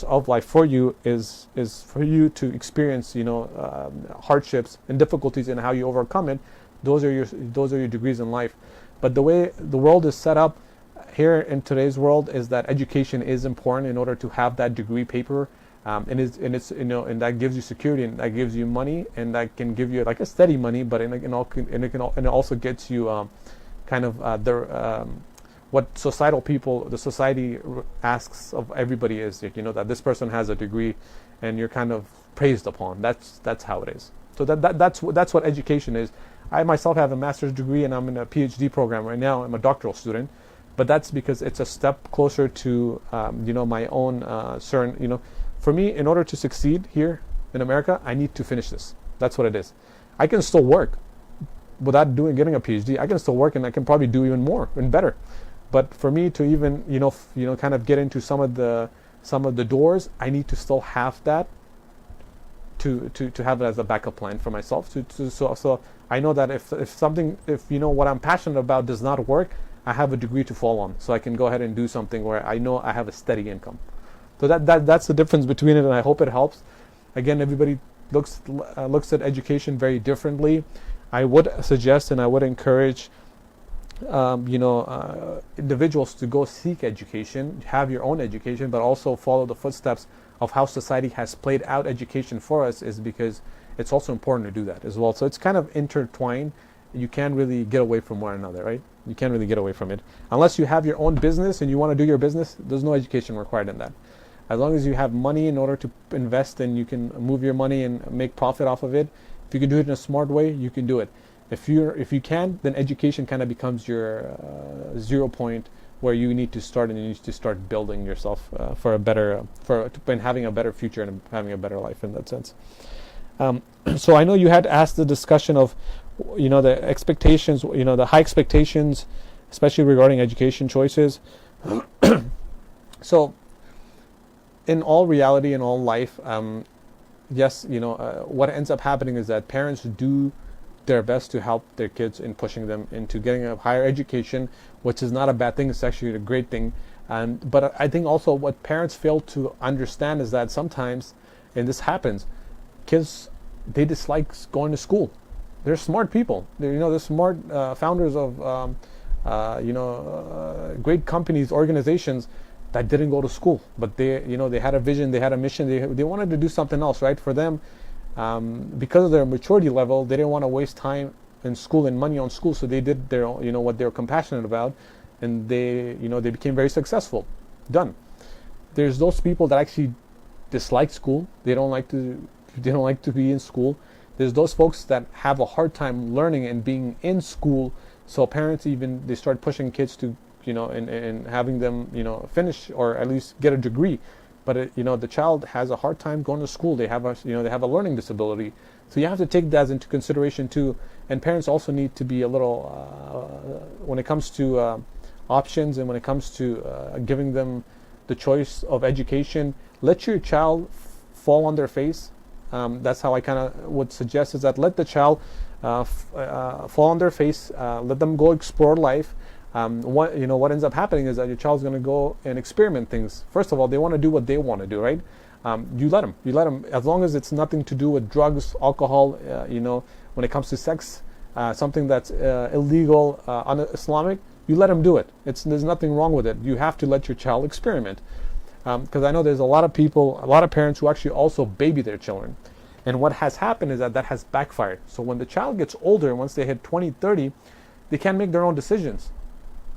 of life for you, is for you to experience, hardships and difficulties, and how you overcome it. Those are your degrees in life. But the way the world is set up here in today's world is that education is important in order to have that degree paper. And that gives you security, and that gives you money, and that can give you like a steady money, but it also gets you what the society asks of everybody is that this person has a degree, and you're kind of praised upon. That's how it is. So that's what education is. I myself have a master's degree, and I'm in a PhD program right now. I'm a doctoral student, but that's because it's a step closer to my own certain For me, in order to succeed here in America, I need to finish this. That's what it is. I can still work without getting a PhD. I can still work, and I can probably do even more and better. But for me to even kind of get into some of the doors, I need to still have that to have it as a backup plan for myself. So I know that if what I'm passionate about does not work, I have a degree to fall on, so I can go ahead and do something where I know I have a steady income. So that's the difference between it, and I hope it helps. Again, everybody looks at education very differently. I would suggest, and I would encourage, individuals to go seek education, have your own education, but also follow the footsteps of how society has played out education for us, is because it's also important to do that as well. So it's kind of intertwined. You can't really get away from one another, right? You can't really get away from it. Unless you have your own business and you want to do your business, there's no education required in that. As long as you have money in order to invest and you can move your money and make profit off of it, if you can do it in a smart way, you can do it. If you can, then education kind of becomes your 0 point where you need to start, and you need to start building yourself for a better, and having a better future and having a better life in that sense. So I know you had asked the discussion of, the expectations, the high expectations, especially regarding education choices. So in all reality, in all life, yes, what ends up happening is that parents do their best to help their kids in pushing them into getting a higher education, which is not a bad thing. It's actually a great thing. But I think also what parents fail to understand is that sometimes, and this happens, kids, they dislike going to school. They're smart people. They're smart founders of great companies, organizations that didn't go to school, but they had a vision, they had a mission, they wanted to do something else, right? For them, because of their maturity level, they didn't want to waste time in school and money on school, so they did their what they were compassionate about, and they became very successful. Done. There's those people that actually dislike school. They don't like to be in school. There's those folks that have a hard time learning and being in school, so parents they start pushing kids to and having them finish or at least get a degree. But the child has a hard time going to school. They have a learning disability, so you have to take that into consideration too. And parents also need to be a little when it comes to options, and when it comes to giving them the choice of education. Let your child fall on their face. That's how I kind of would suggest, is that let the child fall on their face. Let them go explore life. What ends up happening is that your child's going to go and experiment things. First of all, they want to do what they want to do, right? You let them, as long as it's nothing to do with drugs, alcohol, when it comes to sex, something that's illegal, un-Islamic, you let them do it. There's nothing wrong with it. You have to let your child experiment. Because I know there's a lot of parents who actually also baby their children. And what has happened is that has backfired. So when the child gets older, once they hit 20, 30, they can't make their own decisions.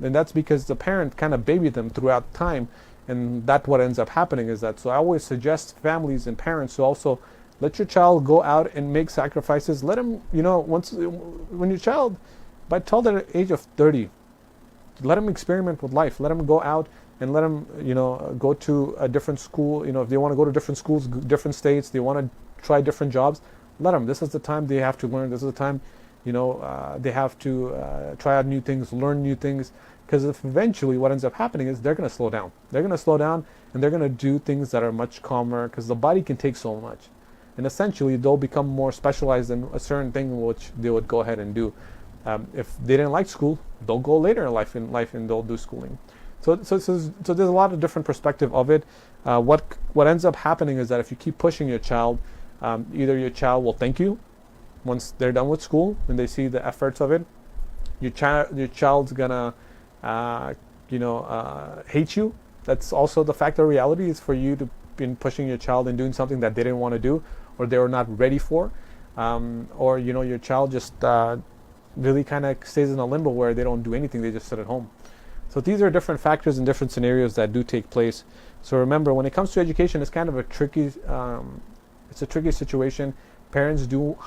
And that's because the parent kind of babied them throughout time, and that's what ends up happening is that. So I always suggest families and parents to also let your child go out and make sacrifices. Let them, when your child, till the age of 30, let them experiment with life. Let them go out and let them, go to a different school. If they want to go to different schools, different states, they want to try different jobs, let them. This is the time they have to learn. This is the time they have to try out new things, learn new things, because if eventually what ends up happening is they're going to slow down. They're going to slow down, and they're going to do things that are much calmer, because the body can take so much. And essentially, they'll become more specialized in a certain thing which they would go ahead and do. If they didn't like school, they'll go later in life and they'll do schooling. So there's a lot of different perspective of it. What ends up happening is that if you keep pushing your child, either your child will thank you once they're done with school and they see the efforts of it. Your child's gonna hate you. That's also the fact of reality, is for you to be pushing your child and doing something that they didn't want to do or they were not ready for, or your child just really kind of stays in a limbo where they don't do anything, they just sit at home. So these are different factors and different scenarios that do take place. So remember, when it comes to education, it's kind of a tricky situation. Parents do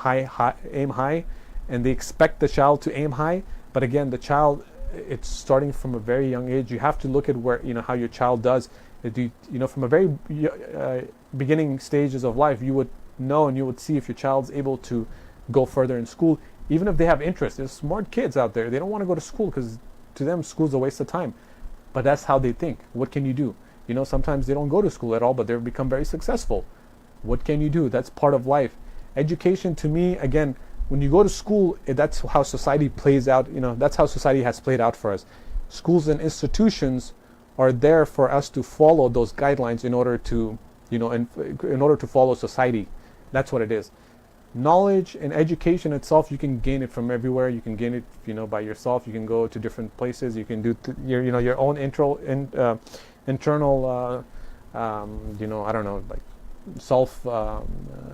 aim high, and they expect the child to aim high. But again, the child, it's starting from a very young age. You have to look at where how your child does. From a very beginning stages of life, you would know and you would see if your child's able to go further in school, even if they have interest. There's smart kids out there. They don't want to go to school because to them school's a waste of time. But that's how they think. What can you do? Sometimes they don't go to school at all, but they've become very successful. What can you do? That's part of life. Education, to me, again, when you go to school, that's how society plays out. That's how society has played out for us. Schools and institutions are there for us to follow those guidelines in order to, in order to follow society. That's what it is. Knowledge and education itself, you can gain it from everywhere. You can gain it, by yourself. You can go to different places. You can do your own internal, I don't know, like self,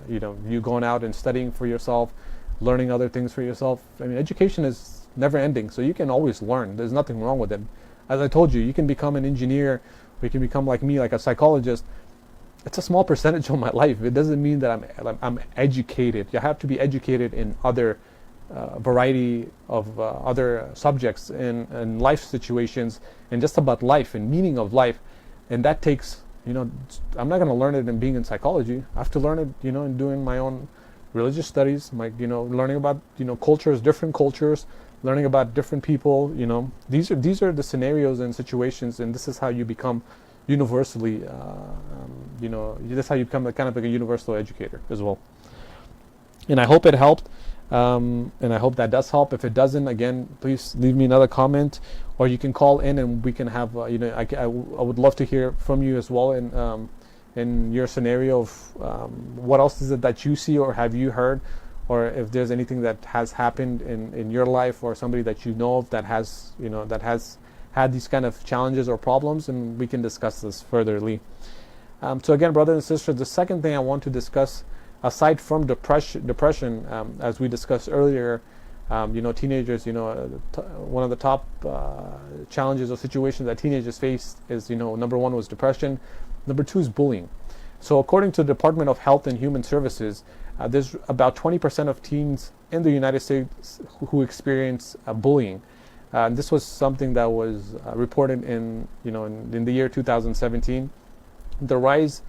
you going out and studying for yourself. learning other things for yourself. I mean, education is never ending, so you can always learn. There's nothing wrong with it. As I told you, you can become an engineer, or you can become like me, like a psychologist. It's a small percentage of my life. It doesn't mean that I'm educated. You have to be educated in other variety of other subjects in life situations, and just about life and meaning of life. And that takes, I'm not going to learn it in being in psychology. I have to learn it, in doing my own religious studies, learning about, cultures, different cultures, learning about different people. These are the scenarios and situations, and this is how you become universally, that's how you become kind of like a universal educator as well. And I hope it helped. And I hope that does help. If it doesn't, again, please leave me another comment, or you can call in and we can have, I would love to hear from you as well in your scenario of what else is it that you see or have you heard, or if there's anything that has happened in your life or somebody that you know of that has had these kind of challenges or problems, and we can discuss this furtherly. So again, brothers and sisters, the second thing I want to discuss, aside from depression, as we discussed earlier, teenagers, one of the top challenges or situations that teenagers face is, number one was depression. Number two is bullying. So according to the Department of Health and Human Services, there's about 20% of teens in the United States who experience bullying. This was something that was reported in the year 2017. The rise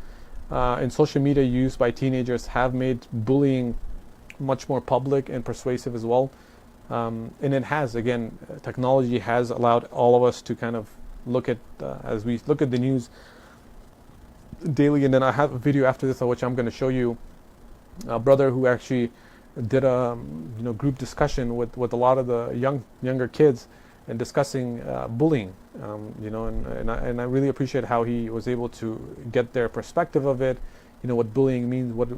in social media use by teenagers have made bullying much more public and persuasive as well. And it has, again, technology has allowed all of us to kind of look at, as we look at the news daily, and then I have a video after this which I'm going to show you a brother who actually did a group discussion with a lot of the younger kids and discussing bullying, and I really appreciate how he was able to get their perspective of it, what bullying means, what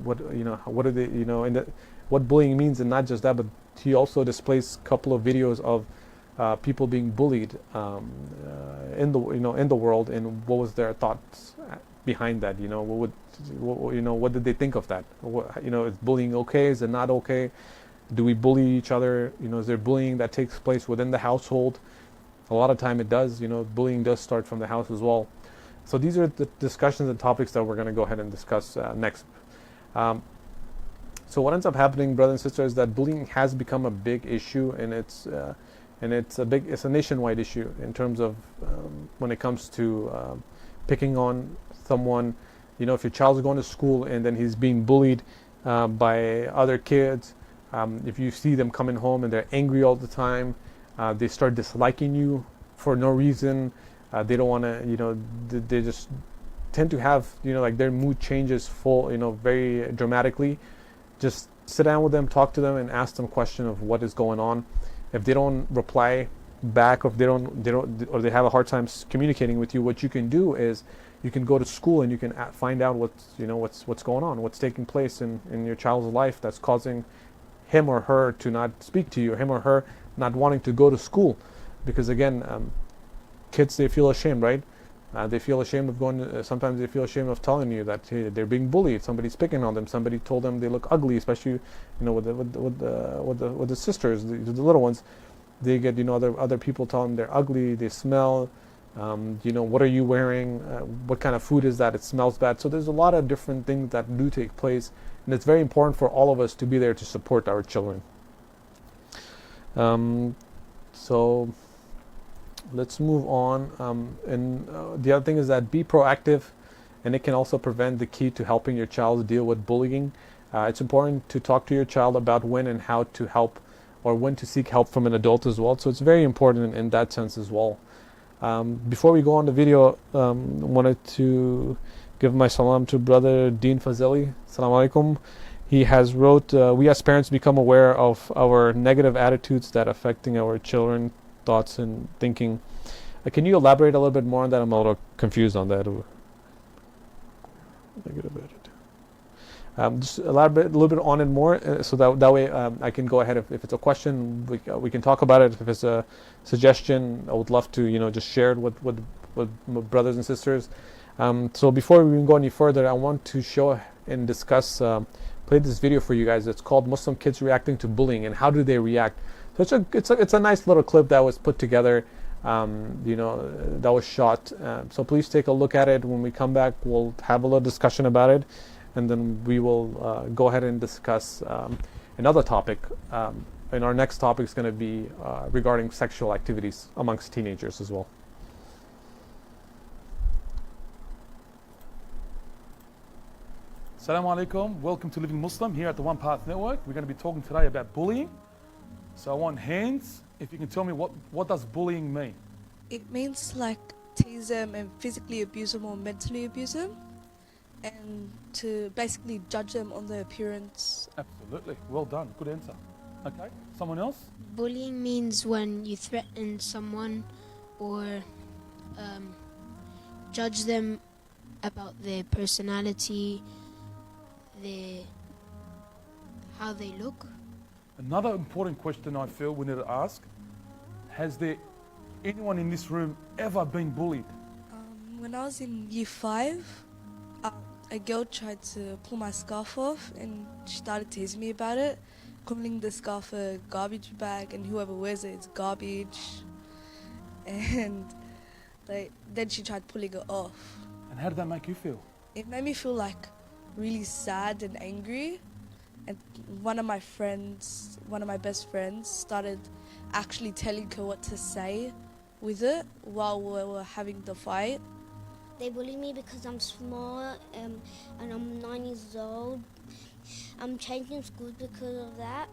are they, and what bullying means, and not just that, but he also displays a couple of videos of people being bullied in the world, and what was their thoughts behind that. What did they think of that? Is bullying okay? Is it not okay? Do we bully each other? Is there bullying that takes place within the household? A lot of time it does. Bullying does start from the house as well. So these are the discussions and topics that we're going to go ahead and discuss next. So what ends up happening, brothers and sisters, is that bullying has become a big issue, and it's a nationwide issue in terms of when it comes to picking on someone. If your child's going to school and then he's being bullied by other kids. If you see them coming home and they're angry all the time, they start disliking you for no reason. They don't want to, they just tend to have, like their mood changes very dramatically. Just sit down with them, talk to them, and ask them a question of what is going on. If they don't reply back, or if or they have a hard time communicating with you, what you can do is you can go to school and you can find out what's going on, what's taking place in your child's life that's causing him or her to not speak to you, or him or her not wanting to go to school. Because again, kids, they feel ashamed, right? They feel ashamed of going to, sometimes they feel ashamed of telling you that they're being bullied, somebody's picking on them, somebody told them they look ugly, especially with the sisters, the little ones. They get other people telling them they're ugly, they smell, what are you wearing, what kind of food is that, it smells bad. So there's a lot of different things that do take place, and it's very important for all of us to be there to support our children. So let's move on. And the other thing is that be proactive, and it can also prevent the key to helping your child deal with bullying. It's important to talk to your child about when and how to help, or when to seek help from an adult as well. So it's very important in that sense as well. Before we go on the video, wanted to give my salam to brother Dean Fazeli. Assalamu alaikum. He has wrote, we as parents become aware of our negative attitudes that affecting our children, thoughts and thinking. Can you elaborate a little bit more on that? I'm a little confused on that. Negative attitude. Just elaborate a little bit on it more, so that way I can go ahead. If it's a question, we can talk about it. If it's a suggestion, I would love to just share it with my brothers and sisters. So before we go any further, I want to show and discuss played this video for you guys. It's called Muslim Kids Reacting to Bullying and How Do They React. So it's a nice little clip that was put together, that was shot. So please take a look at it. When we come back, we'll have a little discussion about it, and then we will go ahead and discuss another topic. And our next topic is going to be regarding sexual activities amongst teenagers as well. Assalamu alaikum, welcome to Living Muslim here at the One Path Network. We're going to be talking today about bullying. So I want hands, if you can tell me what does bullying mean? It means like tease them and physically abuse them or mentally abuse them, and to basically judge them on their appearance. Absolutely, well done, good answer. Okay, someone else? Bullying means when you threaten someone or judge them about their personality, how they look. Another important question I feel we need to ask, has there anyone in this room ever been bullied? When I was in year 5, a girl tried to pull my scarf off and she started teasing me about it, calling the scarf a garbage bag and whoever wears it is garbage. And then she tried pulling it off. And how did that make you feel? It made me feel like really sad and angry. And one of my best friends, started actually telling her what to say with it while we were having the fight. They bully me because I'm small and I'm 9 years old. I'm changing schools because of that.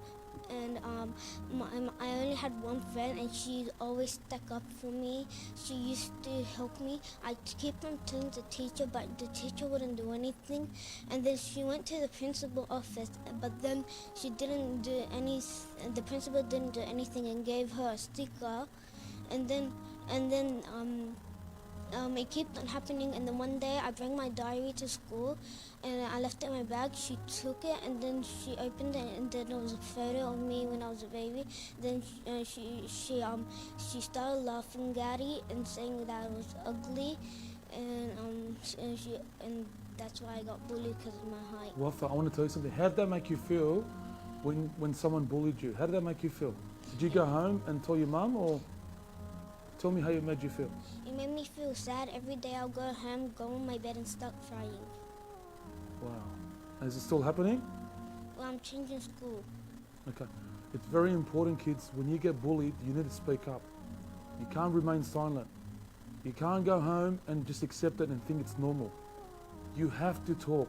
And I only had one friend and she always stuck up for me. She used to help me. I keep on telling the teacher, but the teacher wouldn't do anything. And then she went to the principal office, but then she didn't do the principal didn't do anything and gave her a sticker. And then it kept on happening, and then one day I bring my diary to school and I left it in my bag. She took it and then she opened it, and then there was a photo of me when I was a baby. Then she started laughing at it and saying that I was ugly, and that's why I got bullied, because of my height. Wafa, I want to tell you something. How did that make you feel when someone bullied you? How did that make you feel? Did you go home and tell your mum, or tell me how it made you feel? It made me feel sad. Every day I'll go home, go on my bed and start crying. Wow. Is it still happening? Well, I'm changing school. Okay. It's very important, kids, when you get bullied, you need to speak up. You can't remain silent. You can't go home and just accept it and think it's normal. You have to talk.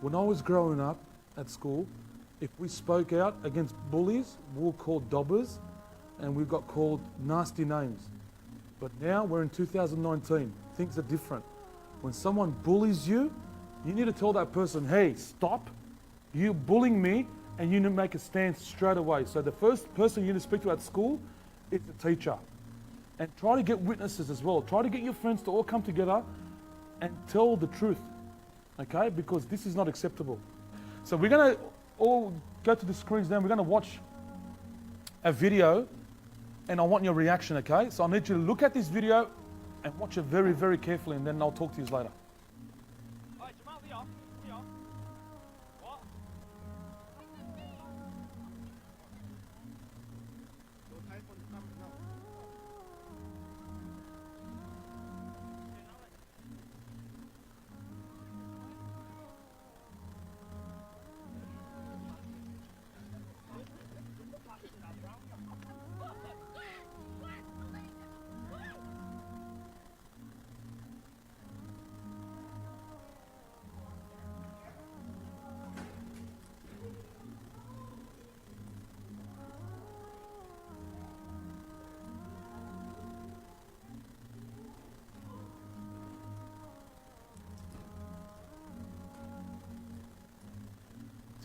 When I was growing up at school, if we spoke out against bullies, we were called dobbers and we got called nasty names. But now we're in 2019, things are different. When someone bullies you, you need to tell that person, hey, stop, you're bullying me, and you need to make a stand straight away. So the first person you need to speak to at school is the teacher. And try to get witnesses as well. Try to get your friends to all come together and tell the truth, okay? Because this is not acceptable. So we're gonna all go to the screens now. We're gonna watch a video, and I want your reaction, okay? So I need you to look at this video and watch it very, very carefully, and then I'll talk to you later.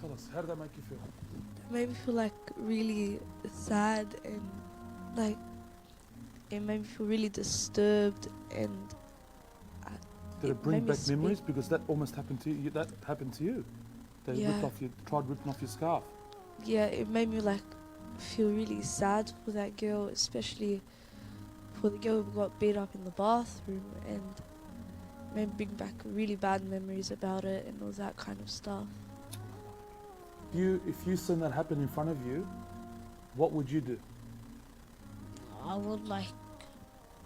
Tell us, how did that make you feel? It made me feel like really sad, and like it made me feel really disturbed, and Did it bring back memories? Because that almost happened to you. That happened to you. They tried ripping off your scarf. Yeah, it made me like feel really sad for that girl, especially for the girl who got beat up in the bathroom, and made me bring back really bad memories about it and all that kind of stuff. you seen that happen in front of you, what would you do? I would move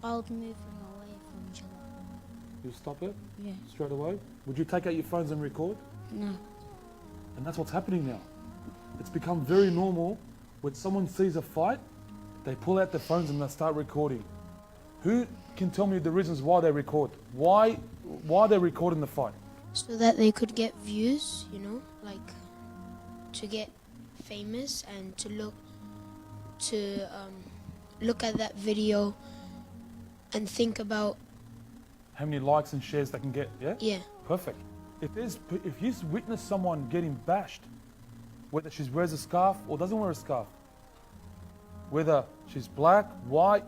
them away from each other. You stop it Yeah. straight away? Would you take out your phones and record? No. And that's what's happening now. It's become very normal. When someone sees a fight, they pull out their phones and they start recording. Who can tell me the reasons why they record? Why they're recording the fight? So that they could get views, you know, like to get famous and to look at that video and think about, How many likes and shares they can get, yeah? yeah. Perfect. If you witness someone getting bashed, whether she wears a scarf or doesn't wear a scarf, whether she's black, white,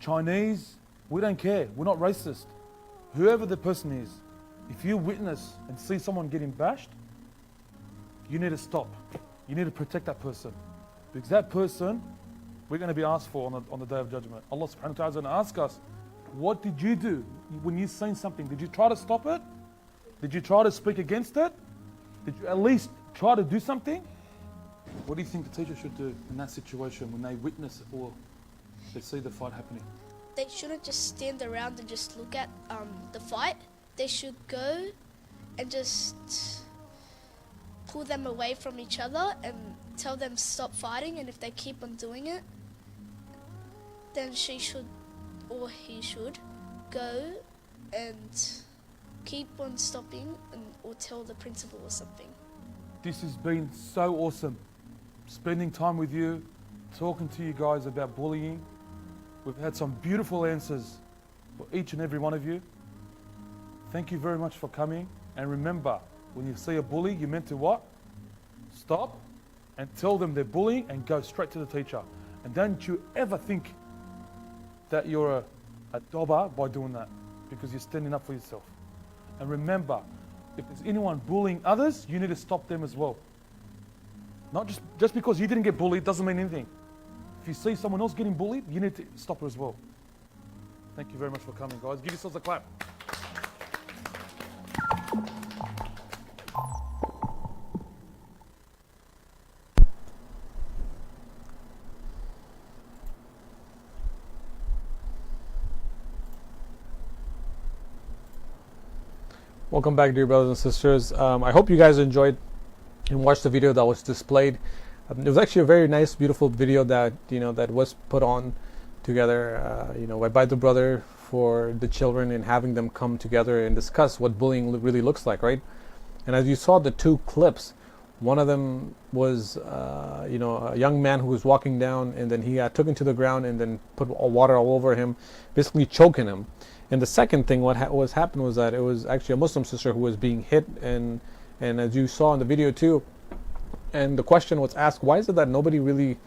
Chinese, we don't care. We're not racist. Whoever the person is, if you witness and see someone getting bashed, you need to stop. You need to protect that person. Because that person, we're going to be asked for on the Day of Judgment. Allah subhanahu wa ta'ala is going to ask us, what did you do when you seen something? Did you try to stop it? Did you try to speak against it? Did you at least try to do something? What do you think the teacher should do in that situation when they witness or they see the fight happening? They shouldn't just stand around and just look at the fight. They should go and just pull them away from each other and tell them stop fighting, and if they keep on doing it, then she should or he should go and keep on stopping or tell the principal or something. This has been so awesome. Spending time with you, talking to you guys about bullying. We've had some beautiful answers for each and every one of you. Thank you very much for coming. And remember, when you see a bully, you're meant to what? Stop and tell them they're bullying and go straight to the teacher. And don't you ever think that you're a dobber by doing that, because you're standing up for yourself. And remember, if there's anyone bullying others, you need to stop them as well. Not just because you didn't get bullied doesn't mean anything. If you see someone else getting bullied, you need to stop her as well. Thank you very much for coming, guys. Give yourselves a clap. Welcome back, dear brothers and sisters. I hope you guys enjoyed and watched the video that was displayed. It was actually a very nice, beautiful video that that was put on together, by the brother for the children, and having them come together and discuss what bullying really looks like, right? And as you saw the two clips, one of them was, a young man who was walking down, and then he got taken to the ground and then put water all over him, basically choking him. And the second thing, what happened was that it was actually a Muslim sister who was being hit, and as you saw in the video too, and the question was asked, why is it that nobody really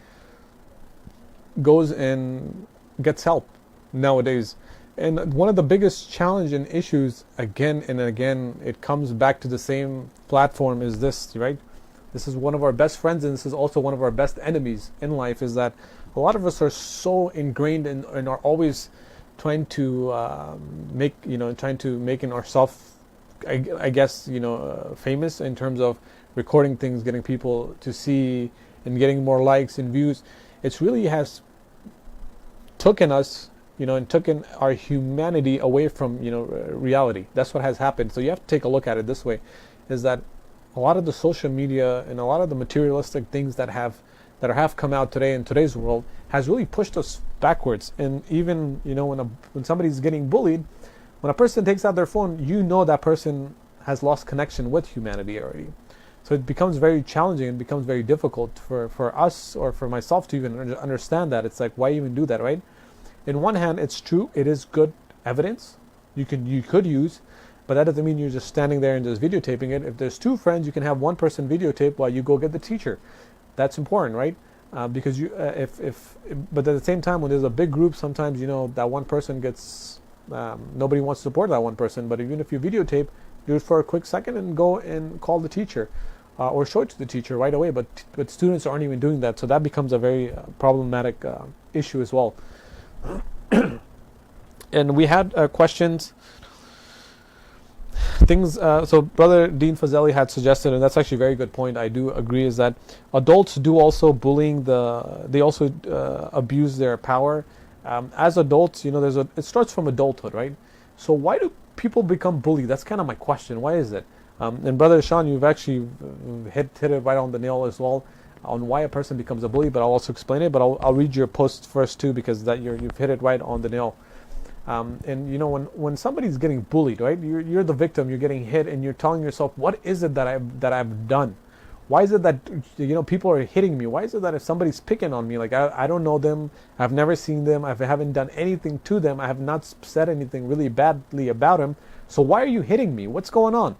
goes and gets help nowadays? And one of the biggest challenge and issues, again and again, it comes back to the same platform, is this, right? This is one of our best friends, and this is also one of our best enemies in life, is that a lot of us are so ingrained and are always trying to make ourselves, I guess, famous in terms of recording things, getting people to see, and getting more likes and views. It really has taken us, and taken our humanity away from, reality. That's what has happened. So you have to take a look at it this way, is that a lot of the social media and a lot of the materialistic things that have come out today in today's world has really pushed us backwards. And even when somebody's getting bullied, when a person takes out their phone, that person has lost connection with humanity already. So it becomes very challenging and becomes very difficult for us, or for myself, to even understand that. It's like, why even do that, right? In one hand, it's true, it is good evidence you could use, but that doesn't mean you're just standing there and just videotaping it. If there's two friends, you can have one person videotape while you go get the teacher. That's important, right? Because but at the same time, when there's a big group, sometimes that one person gets nobody wants to support that one person. But even if you videotape, do it for a quick second and go and call the teacher, or show it to the teacher right away. But students aren't even doing that, so that becomes a very problematic issue as well. And we had questions. things. So Brother Dean Fazeli had suggested, and that's actually a very good point. I do agree, is that adults do also bullying. They also abuse their power. As adults, it starts from adulthood, right? So why do people become bullied? That's kind of my question. Why is it? And Brother Sean, you've actually hit it right on the nail as well on why a person becomes a bully. But I'll also explain it. But I'll read your post first too, because you've hit it right on the nail. And when somebody's getting bullied, right? You're the victim. You're getting hit, and you're telling yourself, what is it that I've done? Why is it that people are hitting me? Why is it that if somebody's picking on me, like I don't know them, I've never seen them, I haven't done anything to them, I have not said anything really badly about them, so why are you hitting me? What's going on?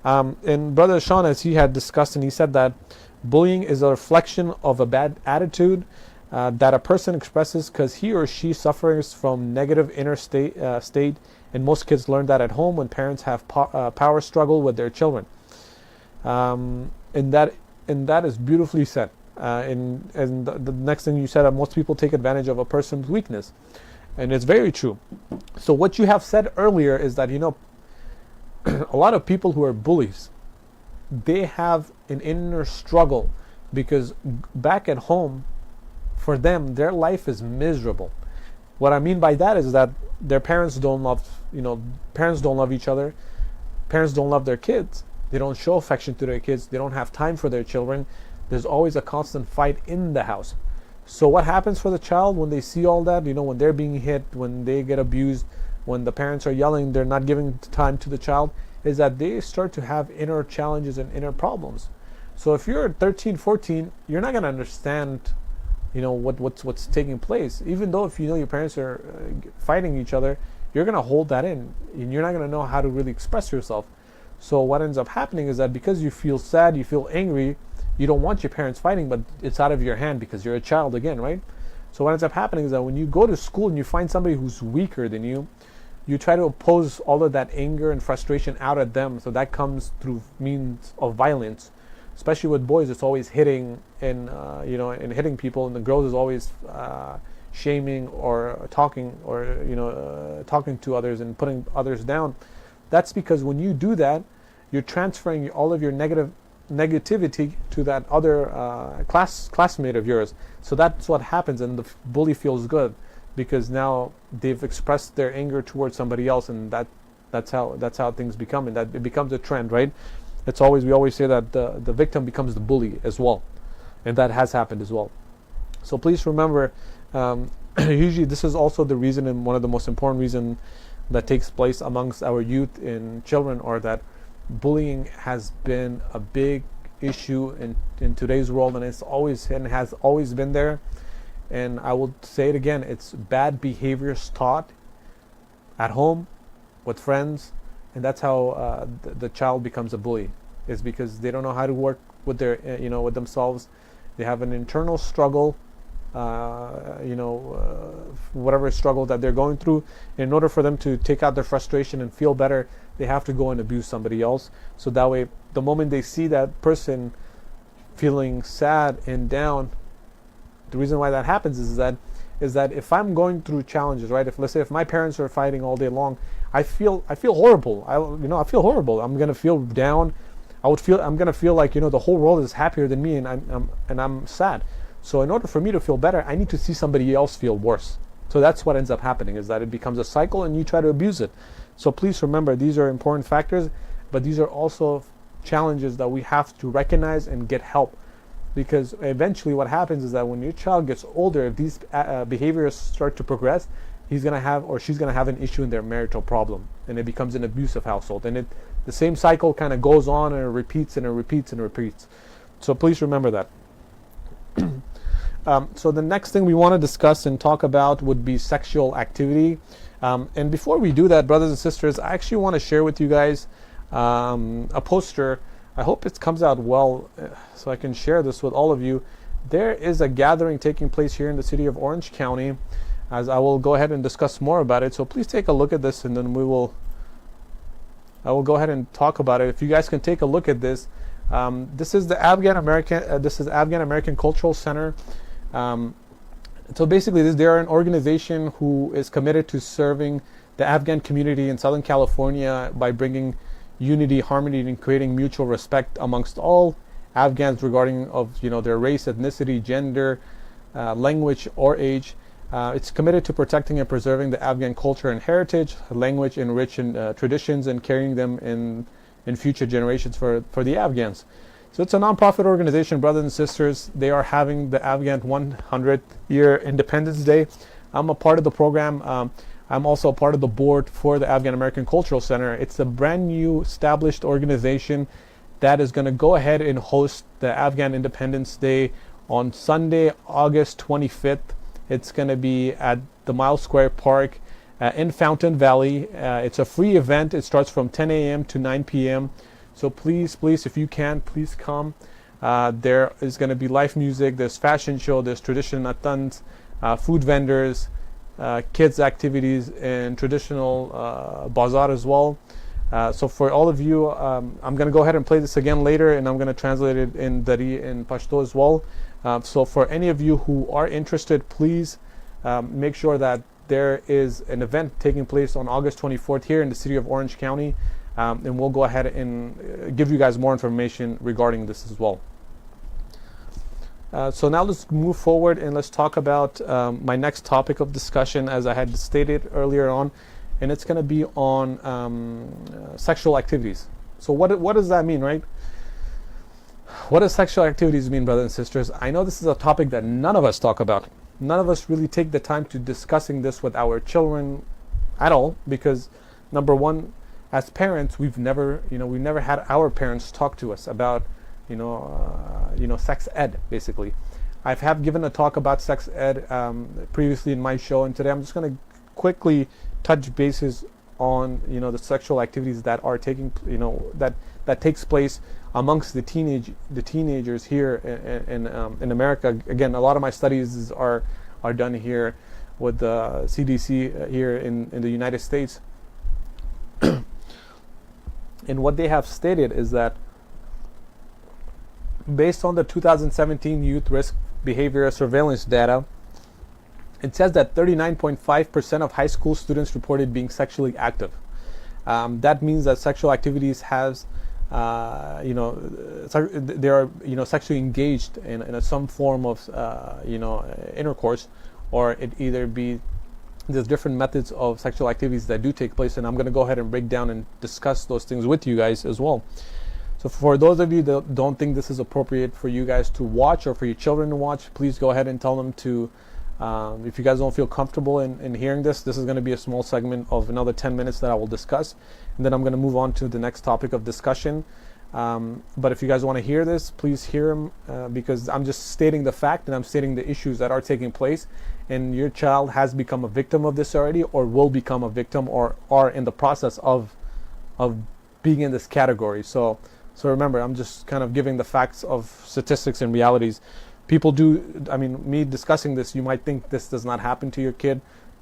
And Brother Sean, as he had discussed, and he said that bullying is a reflection of a bad attitude that a person expresses because he or she suffers from negative inner state, and most kids learn that at home when parents have power struggle with their children. And that is beautifully said. And the next thing you said, most people take advantage of a person's weakness, and it's very true. So what you have said earlier is that a lot of people who are bullies, they have an inner struggle because back at home, for them, their life is miserable. What I mean by that is that their parents don't love each other. Parents don't love their kids. They don't show affection to their kids. They don't have time for their children. There's always a constant fight in the house. So what happens for the child when they see all that? When they're being hit, when they get abused, when the parents are yelling, they're not giving time to the child, is that they start to have inner challenges and inner problems. So if you're 13, 14, you're not going to understand, what's taking place. Even though if your parents are fighting each other, you're going to hold that in, and you're not going to know how to really express yourself. So what ends up happening is that because you feel sad, you feel angry, you don't want your parents fighting, but it's out of your hand because you're a child again, right? So what ends up happening is that when you go to school and you find somebody who's weaker than you, you try to oppose all of that anger and frustration out at them. So that comes through means of violence. Especially with boys, it's always hitting and hitting people, and the girls is always shaming or talking talking to others and putting others down. That's because when you do that, you're transferring all of your negativity to that other classmate of yours. So that's what happens, and the bully feels good because now they've expressed their anger towards somebody else, and that's how things become, and that it becomes a trend, right? We always say that the victim becomes the bully as well, and that has happened as well. So please remember, usually this is also the reason, and one of the most important reasons that takes place amongst our youth and children, are that bullying has been a big issue in today's world, and has always been there. And I will say it again, it's bad behaviors taught at home with friends, and that's how the child becomes a bully, is because they don't know how to work with their with themselves. They have an internal struggle, whatever struggle that they're going through. In order for them to take out their frustration and feel better, they have to go and abuse somebody else. So that way, the moment they see that person feeling sad and down, the reason why that happens is that if I'm going through challenges, right? Let's say if my parents are fighting all day long, I feel horrible. I feel horrible. I'm gonna feel down. I'm gonna feel like the whole world is happier than me, and I'm sad. So in order for me to feel better, I need to see somebody else feel worse. So that's what ends up happening, is that it becomes a cycle and you try to abuse it. So please remember, these are important factors, but these are also challenges that we have to recognize and get help. Because eventually what happens is that when your child gets older, if these behaviors start to progress, he's going to have or she's going to have an issue in their marital problem, and it becomes an abusive household. And the same cycle kind of goes on, and it repeats and it repeats and it repeats. So please remember that. So the next thing we want to discuss and talk about would be sexual activity. And before we do that, brothers and sisters, I actually want to share with you guys a poster. I hope it comes out well so I can share this with all of you. There is a gathering taking place here in the city of Orange County, as I will go ahead and discuss more about it. So please take a look at this, and then I will go ahead and talk about it. If you guys can take a look at this. This is the Afghan American Cultural Center. So basically, they're an organization who is committed to serving the Afghan community in Southern California by bringing, unity, harmony, and creating mutual respect amongst all Afghans regarding of their race, ethnicity, gender, language, or age. It's committed to protecting and preserving the Afghan culture and heritage, language, and rich traditions, and carrying them in future generations for the Afghans. So it's a non-profit organization, brothers and sisters. They are having the Afghan 100th year Independence Day. I'm a part of the program. I'm also a part of the board for the Afghan American Cultural Center. It's a brand new established organization that is going to go ahead and host the Afghan Independence Day on Sunday, August 25th. It's going to be at the Mile Square Park in Fountain Valley. It's a free event. It starts from 10 a.m. to 9 p.m. So please, if you can, please come. There is going to be live music, there's fashion show, there's traditional natans, food vendors, kids activities, and traditional bazaar as well. So for all of you, I'm going to go ahead and play this again later, and I'm going to translate it in Dari and Pashto as well. So for any of you who are interested, please make sure that there is an event taking place on August 24th here in the city of Orange County. And we'll go ahead and give you guys more information regarding this as well. So now let's move forward and let's talk about my next topic of discussion, as I had stated earlier on, and it's going to be on sexual activities. So what does that mean, right? What does sexual activities mean, brothers and sisters? I know this is a topic that none of us talk about. None of us really take the time to discussing this with our children at all, because number one, as parents, we've never had our parents talk to us about, sex ed. Basically, I have given a talk about sex ed previously in my show, and today I'm just going to quickly touch bases on the sexual activities that are taking that takes place amongst the teenagers here in America. Again, a lot of my studies are done here with the CDC here in the United States. And what they have stated is that based on the 2017 Youth Risk Behavior Surveillance data, it says that 39.5% of high school students reported being sexually active. That means that sexual activities has, they are sexually engaged in some form of intercourse, or it either be there's different methods of sexual activities that do take place, and I'm going to go ahead and break down and discuss those things with you guys as well. So for those of you that don't think this is appropriate for you guys to watch or for your children to watch, please go ahead and tell them to, if you guys don't feel comfortable in hearing this is going to be a small segment of another 10 minutes that I will discuss, and then I'm going to move on to the next topic of discussion. But if you guys want to hear this, please hear them, because I'm just stating the fact and I'm stating the issues that are taking place, and your child has become a victim of this already, or will become a victim, or are in the process of being in this category. So remember, I'm just kind of giving the facts of statistics and realities. People do, me discussing this, you might think this does not happen to your kid.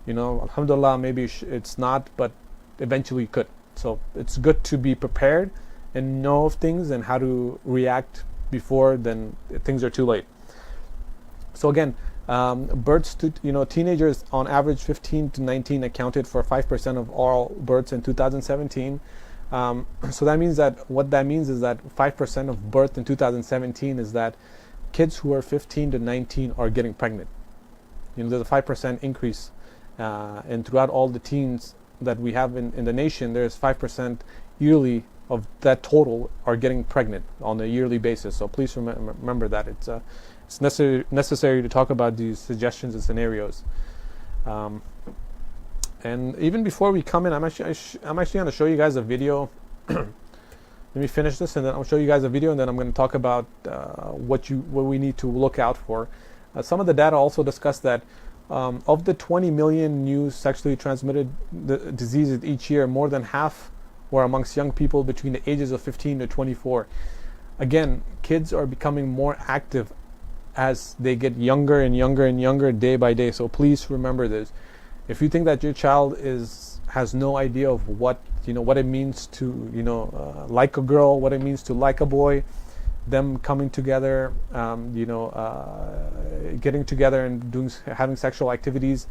Alhamdulillah, maybe it's not, but eventually it could. So it's good to be prepared and know of things and how to react before then things are too late. So again, births to teenagers on average 15 to 19 accounted for 5% of all births in 2017. So that means that what that means is that 5% of birth in 2017 is that kids who are 15 to 19 are getting pregnant. There's a 5% increase, and throughout all the teens that we have in the nation, there's 5% yearly of that total are getting pregnant on a yearly basis. So please remember that it's necessary to talk about these suggestions and scenarios. And even before we come in, I'm actually going to show you guys a video. Let me finish this, and then I'll show you guys a video, and then I'm going to talk about what we need to look out for. Some of the data also discussed that of the 20 million new sexually transmitted diseases each year, more than half were amongst young people between the ages of 15 to 24. Again, kids are becoming more active as they get younger and younger and younger day by day. So please remember this. If you think that your child has no idea of what it means to like a girl, what it means to like a boy, them coming together, getting together and having sexual activities,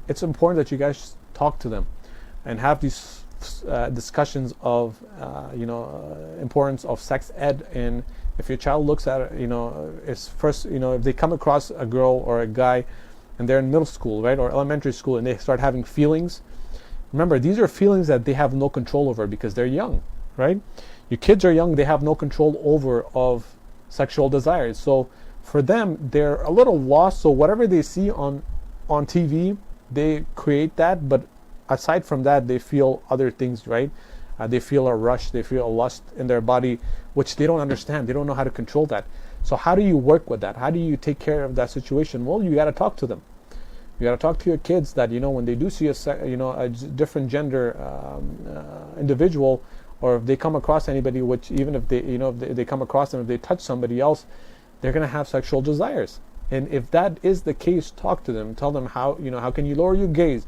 it's important that you guys talk to them and have these discussions of importance of sex ed. And if your child looks at it, it's first, if they come across a girl or a guy and they're in middle school, right, or elementary school, and they start having feelings, remember, these are feelings that they have no control over because they're young, right? Your kids are young, they have no control over of sexual desires. So for them, they're a little lost. So whatever they see on TV, they create that. But aside from that, they feel other things, right? They feel a rush, they feel a lust in their body, which they don't understand. They don't know how to control that. So how do you work with that? How do you take care of that situation? Well, you got to talk to them. You got to talk to your kids that, when they do see a different gender individual, or if they come across anybody, which even if they, if they come across them, if they touch somebody else, they're going to have sexual desires. And if that is the case, talk to them. Tell them how can you lower your gaze?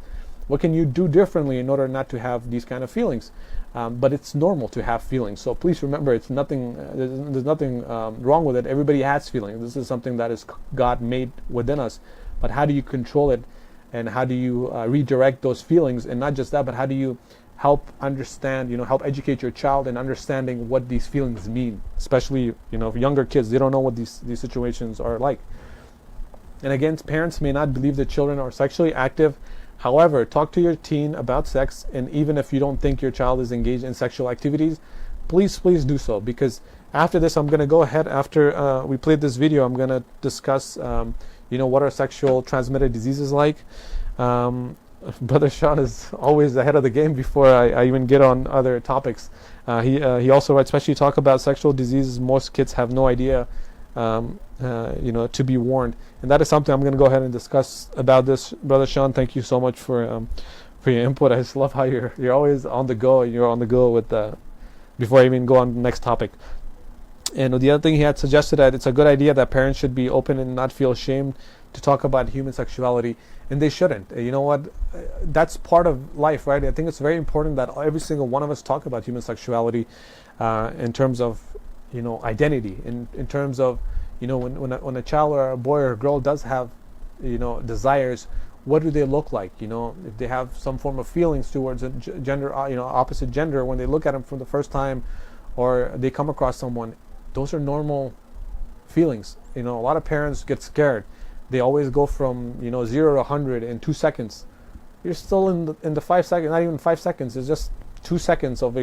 What can you do differently in order not to have these kind of feelings? But it's normal to have feelings. So please remember, it's nothing. There's nothing wrong with it. Everybody has feelings. This is something that is God made within us. But how do you control it, and how do you redirect those feelings? And not just that, but how do you help understand, help educate your child in understanding what these feelings mean? Especially, younger kids, they don't know what these situations are like. And again, parents may not believe that children are sexually active. However, talk to your teen about sex, and even if you don't think your child is engaged in sexual activities, please do so. Because after this, I'm going to go ahead, after we played this video, I'm going to discuss what are sexual transmitted diseases like. Brother Sean is always ahead of the game before I even get on other topics. He also writes, especially talk about sexual diseases, most kids have no idea, to be warned. And that is something I'm going to go ahead and discuss about this. Brother Sean, thank you so much for your input. I just love how you're always on the go. You're on the go with before I even go on the next topic. And the other thing he had suggested, that it's a good idea that parents should be open and not feel ashamed to talk about human sexuality, and they shouldn't. You know what? That's part of life, right? I think it's very important that every single one of us talk about human sexuality in terms of, identity, in terms of, when a child or a boy or a girl does have, desires, what do they look like? If they have some form of feelings towards a gender, opposite gender, when they look at them for the first time, or they come across someone, those are normal feelings. A lot of parents get scared. They always go from 0 to 100 in 2 seconds. You're still in the 5 seconds, not even 5 seconds. It's just 2 seconds of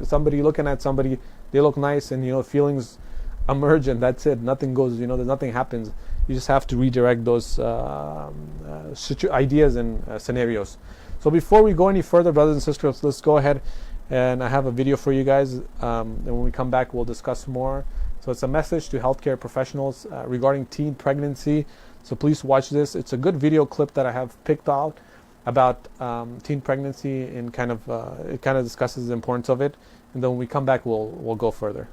somebody looking at somebody. They look nice, and feelings emerge, and that's it. Nothing goes. Nothing happens. You just have to redirect those ideas and scenarios. So before we go any further, brothers and sisters, let's go ahead. And I have a video for you guys, and when we come back, we'll discuss more. So it's a message to healthcare professionals regarding teen pregnancy. So please watch this. It's a good video clip that I have picked out about teen pregnancy, and it kind of discusses the importance of it. And then when we come back, we'll go further.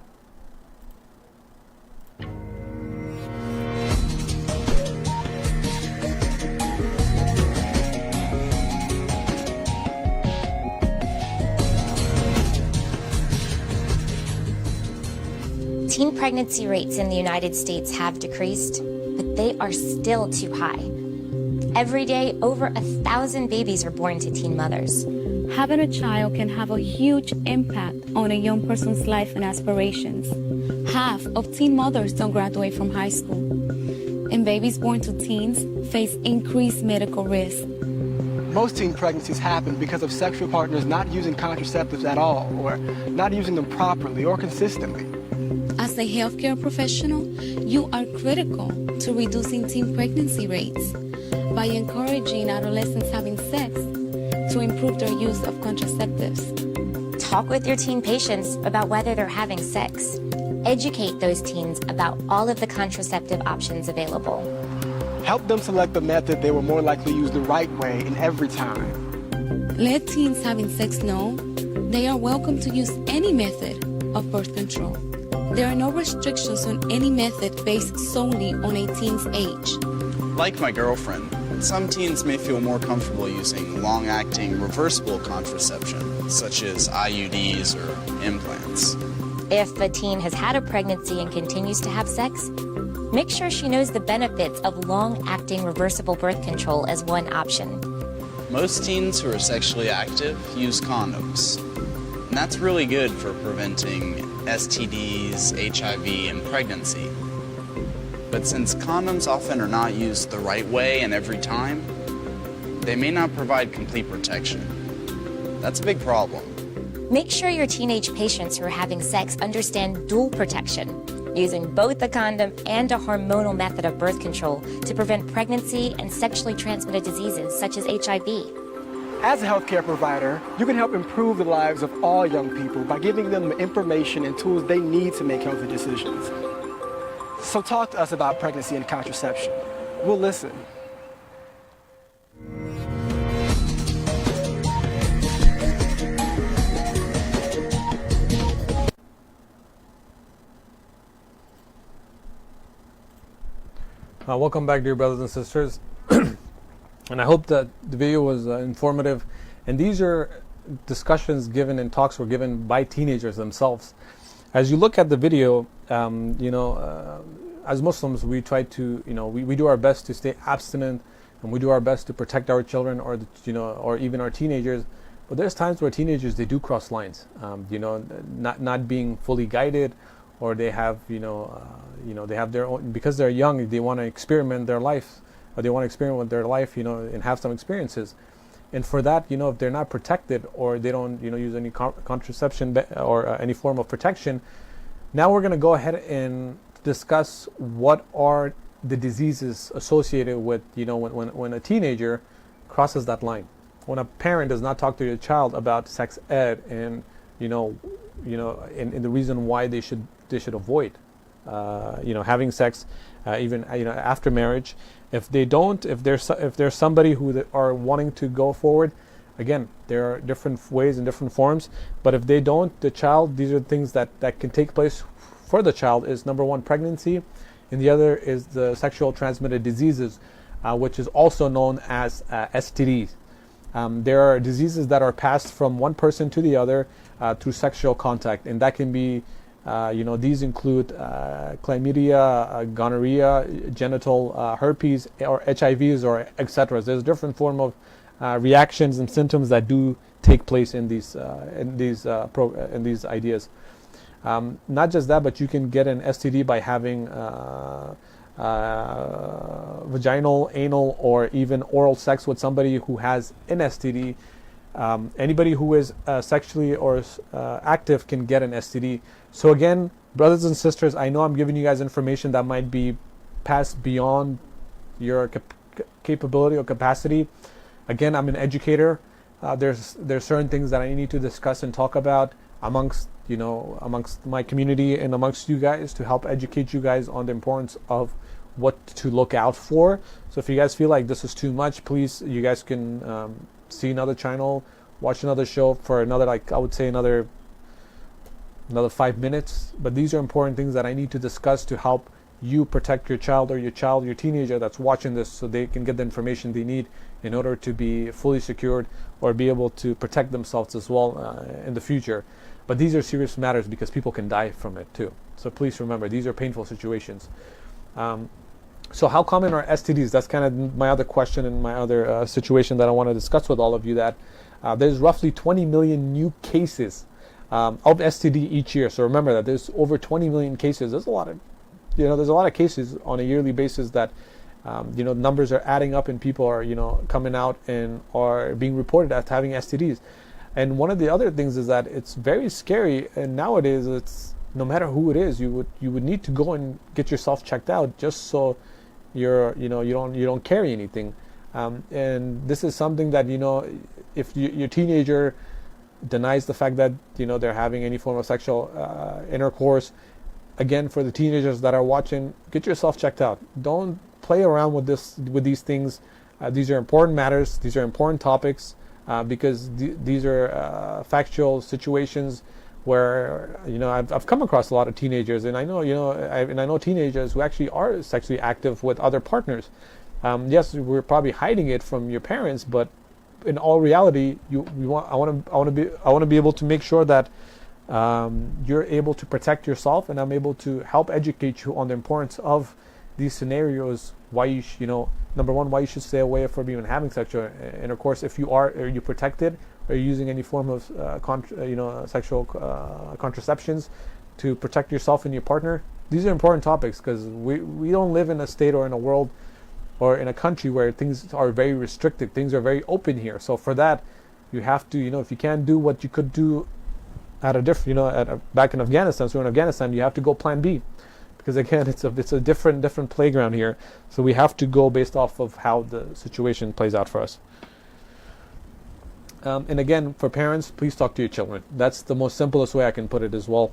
Teen pregnancy rates in the United States have decreased, but they are still too high. Every day, over 1,000 babies are born to teen mothers. Having a child can have a huge impact on a young person's life and aspirations. Half of teen mothers don't graduate from high school, and babies born to teens face increased medical risk. Most teen pregnancies happen because of sexual partners not using contraceptives at all, or not using them properly or consistently. As a healthcare professional, you are critical to reducing teen pregnancy rates by encouraging adolescents having sex to improve their use of contraceptives. Talk with your teen patients about whether they're having sex. Educate those teens about all of the contraceptive options available. Help them select the method they will more likely use the right way in every time. Let teens having sex know they are welcome to use any method of birth control. There are no restrictions on any method based solely on a teen's age. Like my girlfriend, some teens may feel more comfortable using long-acting reversible contraception, such as IUDs or implants. If a teen has had a pregnancy and continues to have sex, make sure she knows the benefits of long-acting reversible birth control as one option. Most teens who are sexually active use condoms. And that's really good for preventing STDs, HIV, and pregnancy. But since condoms often are not used the right way and every time, they may not provide complete protection. That's a big problem. Make sure your teenage patients who are having sex understand dual protection, using both a condom and a hormonal method of birth control to prevent pregnancy and sexually transmitted diseases such as HIV. As a healthcare provider, you can help improve the lives of all young people by giving them the information and tools they need to make healthy decisions. So talk to us about pregnancy and contraception. We'll listen. Welcome back, dear brothers and sisters. And I hope that the video was informative. And these are discussions given and talks were given by teenagers themselves. As you look at the video, as Muslims, we try to, we do our best to stay abstinent, and we do our best to protect our children, or or even our teenagers. But there's times where teenagers, they do cross lines, not being fully guided, or they have, they have their own, because they're young, they want to experiment their life, or they want to experiment with their life, and have some experiences. And for that, if they're not protected, or they don't, use any contraception or any form of protection, now we're going to go ahead and discuss what are the diseases associated with, when a teenager crosses that line. When a parent does not talk to your child about sex ed and, and the reason why they should avoid, having sex, even after marriage. If they don't, if there's somebody who are wanting to go forward, again, there are different ways and different forms. But if they don't, the child, these are things that can take place for the child. Is number one, pregnancy, and the other is the sexual transmitted diseases, which is also known as STDs. There are diseases that are passed from one person to the other through sexual contact, and that can be, these include chlamydia, gonorrhea, genital herpes, or HIVs, or etc. There's different form of reactions and symptoms that do take place in these ideas. Not just that, but you can get an STD by having vaginal, anal, or even oral sex with somebody who has an STD. Anybody who is sexually or active can get an STD. So again, brothers and sisters, I know I'm giving you guys information that might be passed beyond your capability or capacity. Again, I'm an educator. There's certain things that I need to discuss and talk about amongst my community and amongst you guys to help educate you guys on the importance of what to look out for. So if you guys feel like this is too much, please, you guys can see another channel, watch another show for another, I would say another 5 minutes. But these are important things that I need to discuss to help you protect your child, or your teenager that's watching this, so they can get the information they need in order to be fully secured or be able to protect themselves as well in the future. But these are serious matters because people can die from it too. So please remember, these are painful situations. So how common are STDs? That's kind of my other question and my other situation that I want to discuss with all of you. That there's roughly 20 million new cases of STD each year. So remember that there's over 20 million cases. There's a lot of cases on a yearly basis that numbers are adding up, and people are coming out and are being reported as having STDs. And one of the other things is that it's very scary. And nowadays, it's no matter who it is, you would need to go and get yourself checked out just so you don't carry anything. And this is something that if your teenager denies the fact that they're having any form of sexual intercourse, again, for the teenagers that are watching, get yourself checked out. Don't play around with these things. These are important matters. These are important topics because these are factual situations where I've come across a lot of teenagers, and I know teenagers who actually are sexually active with other partners. Yes, we're probably hiding it from your parents, but in all reality, I want to be able to make sure that you're able to protect yourself, and I'm able to help educate you on the importance of these scenarios why you number one, why you should stay away from even having sexual intercourse. If you are you protected, or you're using any form of sexual contraceptions to protect yourself and your partner. These are important topics because we don't live in a state or in a world or in a country where things are very restricted. Things are very open here. So for that, you have to, if you can't do what you could do at a different, back in Afghanistan. So in Afghanistan, you have to go plan B, because again, it's a different playground here. So we have to go based off of how the situation plays out for us. And again, for parents, please talk to your children. That's the most simplest way I can put it as well.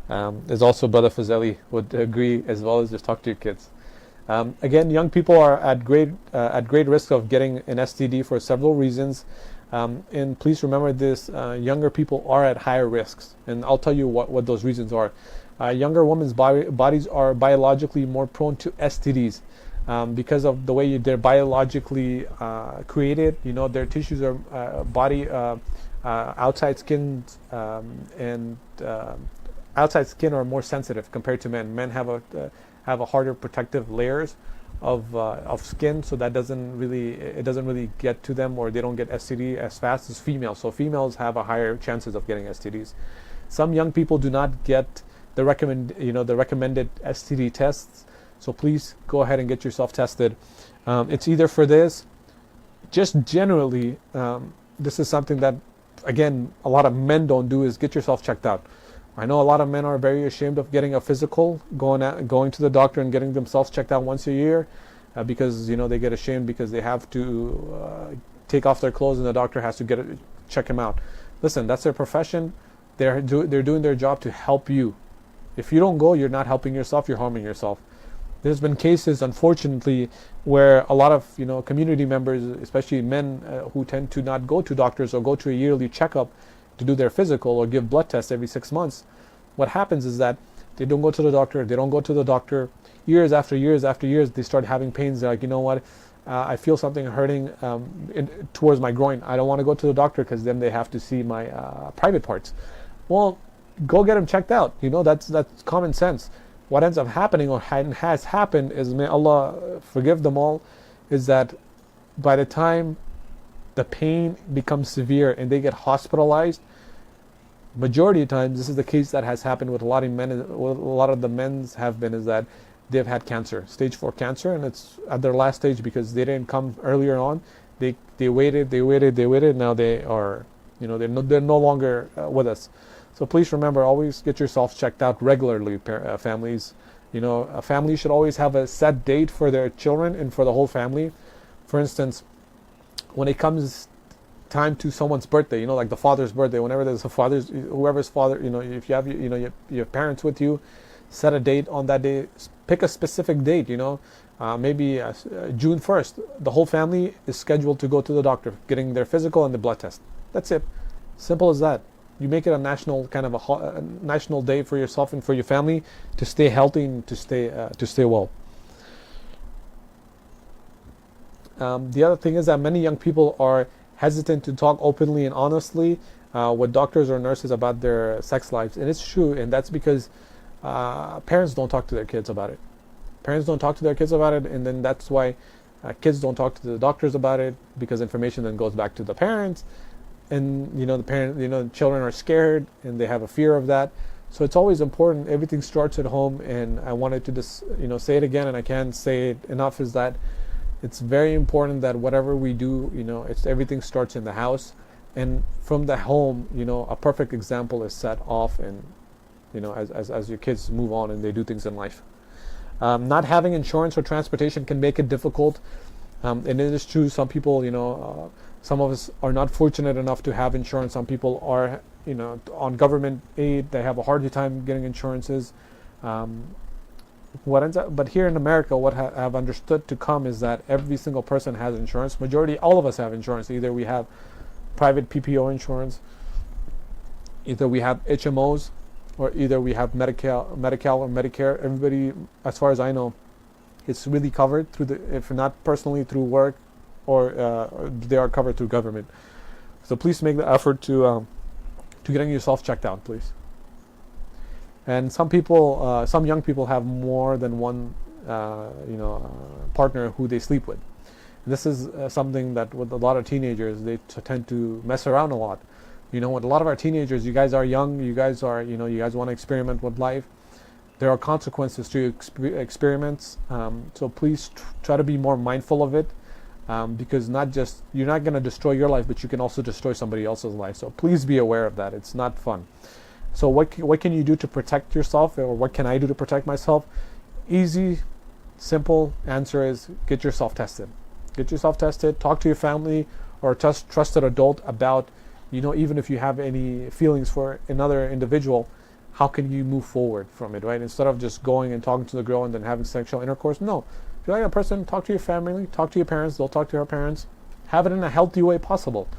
As also Brother Fazeli would agree, as well as just talk to your kids. Again, young people are at great risk of getting an STD for several reasons. And please remember this, younger people are at higher risks. And I'll tell you what those reasons are. Younger women's bodies are biologically more prone to STDs. Because of the way they're biologically created, their tissues are outside skin and outside skin are more sensitive compared to men. Men have a harder protective layers of skin, so that doesn't really get to them, or they don't get STD as fast as females. So females have a higher chances of getting STDs. Some young people do not get the recommended STD tests. So please go ahead and get yourself tested. It's either for this, just generally, this is something that, again, a lot of men don't do, is get yourself checked out. I know a lot of men are very ashamed of getting a physical, going to the doctor and getting themselves checked out once a year, because they get ashamed because they have to take off their clothes and the doctor has to check them out. Listen, that's their profession. They're doing their job to help you. If you don't go, you're not helping yourself, you're harming yourself. There's been cases, unfortunately, where a lot of community members, especially men, who tend to not go to doctors or go to a yearly checkup to do their physical or give blood tests every 6 months. What happens is that they don't go to the doctor. They don't go to the doctor. Years after years after years, they start having pains. They're like, you know what? I feel something hurting towards my groin. I don't want to go to the doctor because then they have to see my private parts. Well, go get them checked out. That's common sense. What ends up happening, or has happened, is, may Allah forgive them all, is that by the time the pain becomes severe and they get hospitalized, majority of times, this is the case that has happened with a lot of men, what a lot of the men's have been, is that they've had cancer, stage 4 cancer, and it's at their last stage because they didn't come earlier on. They waited, now they are, they're no longer with us. So please remember, always get yourself checked out regularly, families. A family should always have a set date for their children and for the whole family. For instance, when it comes time to someone's birthday, like the father's birthday, whenever there's whoever's father, if you have, your parents with you, set a date on that day. Pick a specific date, maybe June 1st. The whole family is scheduled to go to the doctor, getting their physical and the blood test. That's it. Simple as that. You make it a national a national day for yourself and for your family to stay healthy and to stay well. The other thing is that many young people are hesitant to talk openly and honestly with doctors or nurses about their sex lives, and it's true, and that's because parents don't talk to their kids about it. Parents don't talk to their kids about it, and then that's why kids don't talk to the doctors about it, because information then goes back to the parents. And children are scared and they have a fear of that. So it's always important. Everything starts at home, and I wanted to just say it again, and I can't say it enough, is that it's very important that whatever we do, everything starts in the house, and from the home, a perfect example is set off, and as your kids move on and they do things in life. Not having insurance or transportation can make it difficult, and it is true. Some people, some of us are not fortunate enough to have insurance. Some people are, on government aid. They have a harder time getting insurances. But here in America, what I've understood to come is that every single person has insurance. Majority, all of us have insurance. Either we have private PPO insurance, either we have HMOs, or either we have Medi-Cal or Medicare. Everybody, as far as I know, it's really covered through if not personally through work, or they are covered through government. So please make the effort to getting yourself checked out, please. And some young people have more than one partner who they sleep with. This is something that with a lot of teenagers, they tend to mess around a lot. With a lot of our teenagers, you guys are young, you guys are, you guys want to experiment with life. There are consequences to experiments, so please try to be more mindful of it, because you're not going to destroy your life, but you can also destroy somebody else's life. So please be aware of that. It's not fun. So what can you do to protect yourself, or what can I do to protect myself? Easy, simple answer is get yourself tested. Get yourself tested. Talk to your family or trusted adult about, even if you have any feelings for another individual, how can you move forward from it, right? Instead of just going and talking to the girl and then having sexual intercourse. No. If you like a person, talk to your family, talk to your parents, they'll talk to your parents. Have it in a healthy way possible,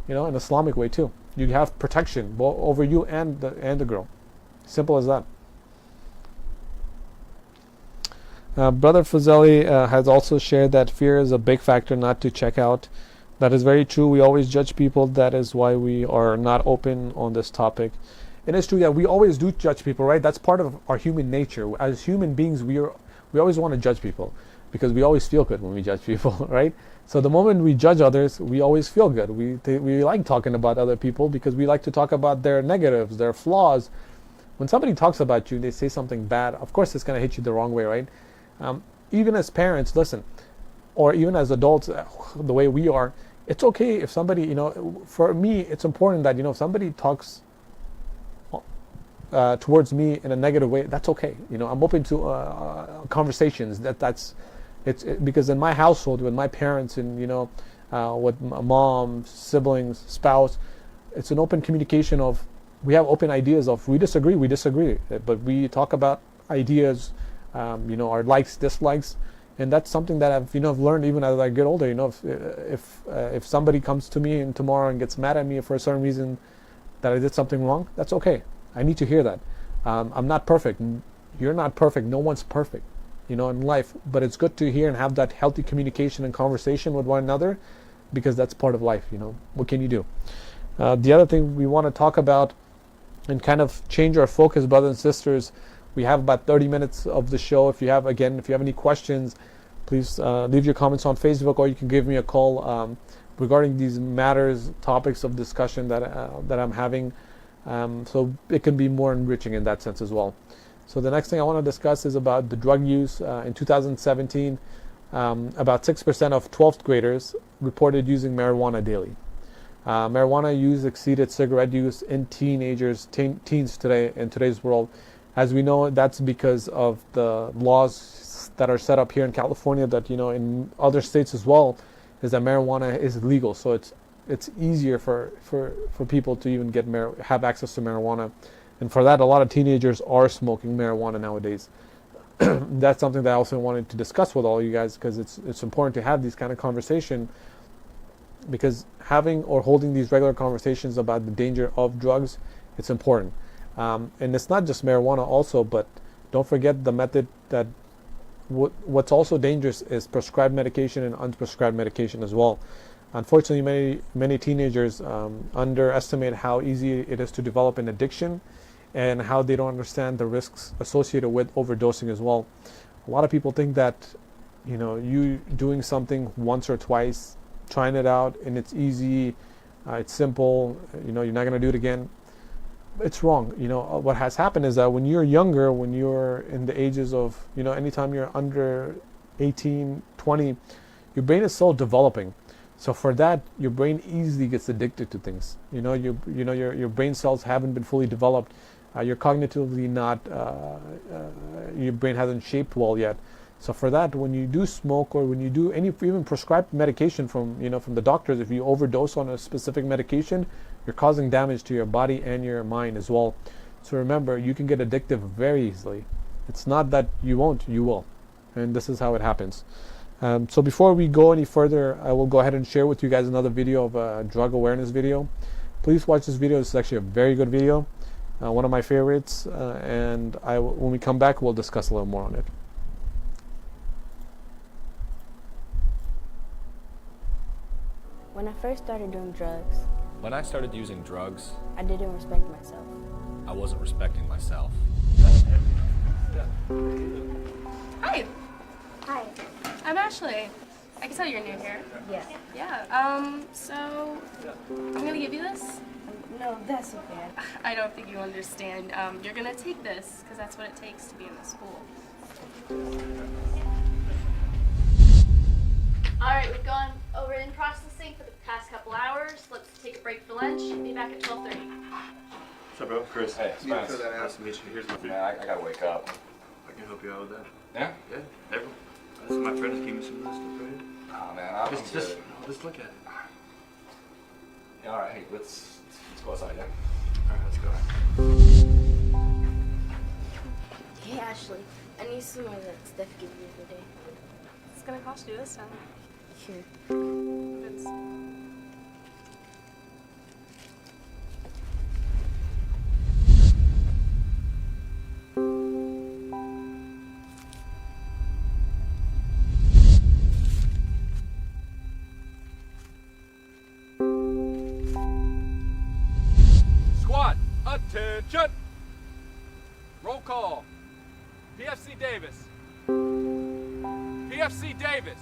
an Islamic way too. You have protection both over you and the girl. Simple as that. Brother Fazeli has also shared that fear is a big factor not to check out. That is very true. We always judge people. That is why we are not open on this topic. It is true that we always do judge people, right? That's part of our human nature. As human beings, we always want to judge people because we always feel good when we judge people, right? So the moment we judge others, we always feel good. We like talking about other people because we like to talk about their negatives, their flaws. When somebody talks about you, they say something bad, of course it's going to hit you the wrong way, right? Even as parents, listen, or even as adults, the way we are, it's okay if somebody, for me, it's important that, if somebody talks towards me in a negative way, that's okay. I'm open to conversations. It's because in my household, with my parents and, with mom, siblings, spouse, it's an open communication of, we have open ideas of, we disagree, but we talk about ideas, our likes, dislikes, and that's something that I've learned even as I get older. If somebody comes to me and tomorrow and gets mad at me for a certain reason that I did something wrong, that's okay. I need to hear that. I'm not perfect. You're not perfect. No one's perfect, in life. But it's good to hear and have that healthy communication and conversation with one another, because that's part of life. What can you do? The other thing we want to talk about and kind of change our focus, brothers and sisters. We have about 30 minutes of the show. If you have any questions, please leave your comments on Facebook, or you can give me a call regarding these matters, topics of discussion that I'm having. So it can be more enriching in that sense as well. So the next thing I want to discuss is about the drug use. In 2017, about 6% of 12th graders reported using marijuana daily. Marijuana use exceeded cigarette use in teens today in today's world. As we know, that's because of the laws that are set up here in California, that in other states as well, is that marijuana is legal. So it's easier for people to even have access to marijuana, and for that, a lot of teenagers are smoking marijuana nowadays. That's something that I also wanted to discuss with all you guys, because it's important to have these kind of conversation, because having or holding these regular conversations about the danger of drugs, it's important. And it's not just marijuana also, but don't forget the method that what's also dangerous is prescribed medication and unprescribed medication as well. Unfortunately, many teenagers underestimate how easy it is to develop an addiction, and how they don't understand the risks associated with overdosing as well. A lot of people think that you doing something once or twice, trying it out, and it's easy, it's simple, you're not going to do it again. It's wrong. What has happened is that when you're younger, when you're in the ages of, anytime you're under 18, 20, your brain is still developing. So for that, your brain easily gets addicted to things. Your brain cells haven't been fully developed. You're cognitively not, your brain hasn't shaped well yet. So for that, when you do smoke, or when you do even prescribed medication from the doctors, if you overdose on a specific medication, you're causing damage to your body and your mind as well. So remember, you can get addictive very easily. It's not that you won't, you will. And this is how it happens. So before we go any further, I will go ahead and share with you guys another video of a drug awareness video. Please watch this video. This is actually a very good video, one of my favorites, and when we come back, we'll discuss a little more on it. When I first started doing drugs, when I started using drugs, I didn't respect myself. I wasn't respecting myself. Hi. I'm Ashley. I can tell you're new here. Yeah. Yeah. So I'm gonna give you this. No, that's okay. I don't think you understand. You're gonna take this because that's what it takes to be in the school. All right, we've gone over in processing for the past couple hours. Let's take a break for lunch. Be back at 12:30. What's up, bro? Chris. Hey, Spence. Spence. Nice to meet you. Here's my food. Man, I gotta wake up. I can help you out with that. Yeah? Yeah, everyone. This is my friend just gave me some of this stuff right here. Oh man, I'm good. Just look at it. Yeah, all right, hey, let's go outside, yeah? All right, let's go. Hey, Ashley, I need some of that stuff you give me every day. It's gonna cost you this time. Sure. It's Squad, attention! Roll call. PFC Davis. PFC Davis.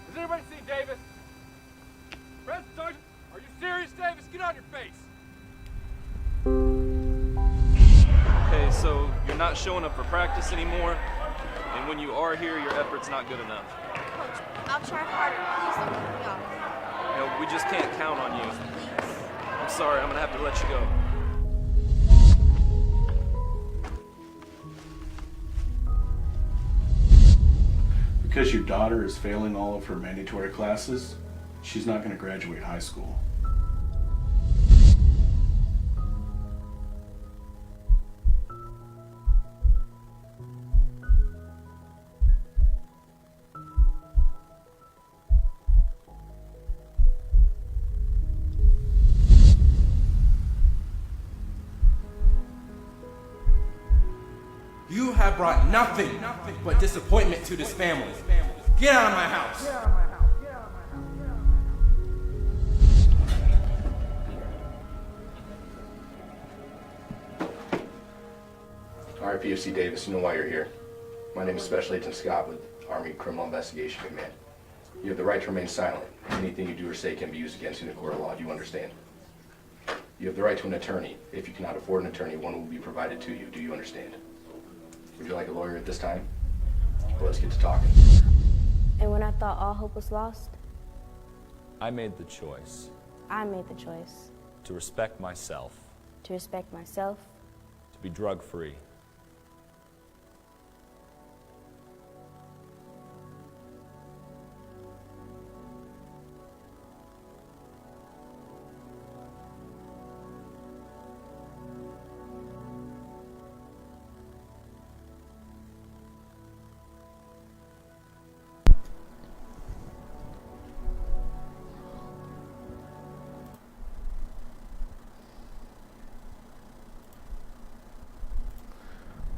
Has anybody seen Davis? Press Sergeant, are you serious, Davis? Get on your face. Okay, so you're not showing up for practice anymore, and when you are here, your effort's not good enough. Coach, I'll try harder. Please don't cut me off. You know, we just can't count on you. I'm sorry, I'm gonna have to let you go. Because your daughter is failing all of her mandatory classes, she's not going to graduate high school. You have brought nothing but disappointment to this family. Get out of my house. All right, PFC Davis, you know why you're here. My name is Special Agent Scott with Army Criminal Investigation Command. You have the right to remain silent. Anything you do or say can be used against you in a court of law. Do you understand? You have the right to an attorney. If you cannot afford an attorney, one will be provided to you. Do you understand? Would you like a lawyer at this time? Well, let's get to talking. And when I thought all hope was lost, I made the choice I made the choice to respect myself, to respect myself, to be drug-free.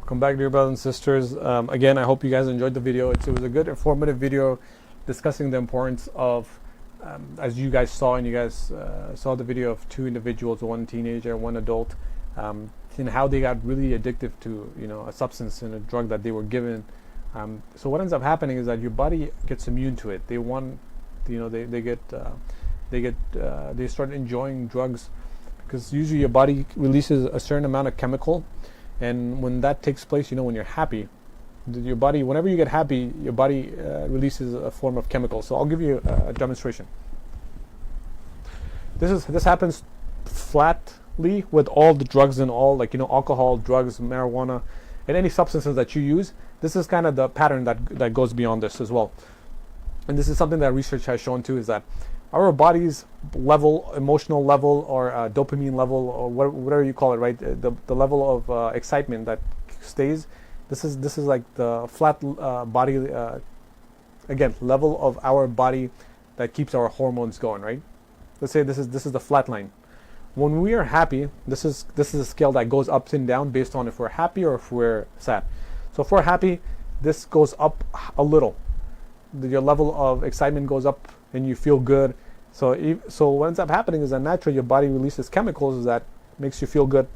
Welcome back, dear brothers and sisters. Again, I hope you guys enjoyed the video. It was a good, informative video discussing the importance of, as you guys saw, and you guys saw the video of two individuals, one teenager, one adult, and how they got really addicted to, a substance and a drug that they were given. So what ends up happening is that your body gets immune to it. They want, they start enjoying drugs because usually your body releases a certain amount of chemical. And when that takes place, when you're happy, your body, whenever you get happy, your body releases a form of chemical. So I'll give you a demonstration. This happens flatly with all the drugs and all, alcohol, drugs, marijuana, and any substances that you use. This is kind of the pattern that goes beyond this as well. And this is something that research has shown too, is that our body's level, emotional level, or dopamine level, or whatever you call it, right? The level of excitement that stays. This is like the flat body, again, level of our body that keeps our hormones going, right? Let's say this is the flat line. When we are happy, this is a scale that goes up and down based on if we're happy or if we're sad. So if we're happy, this goes up a little. Your level of excitement goes up and you feel good. So what ends up happening is that naturally your body releases chemicals that makes you feel good.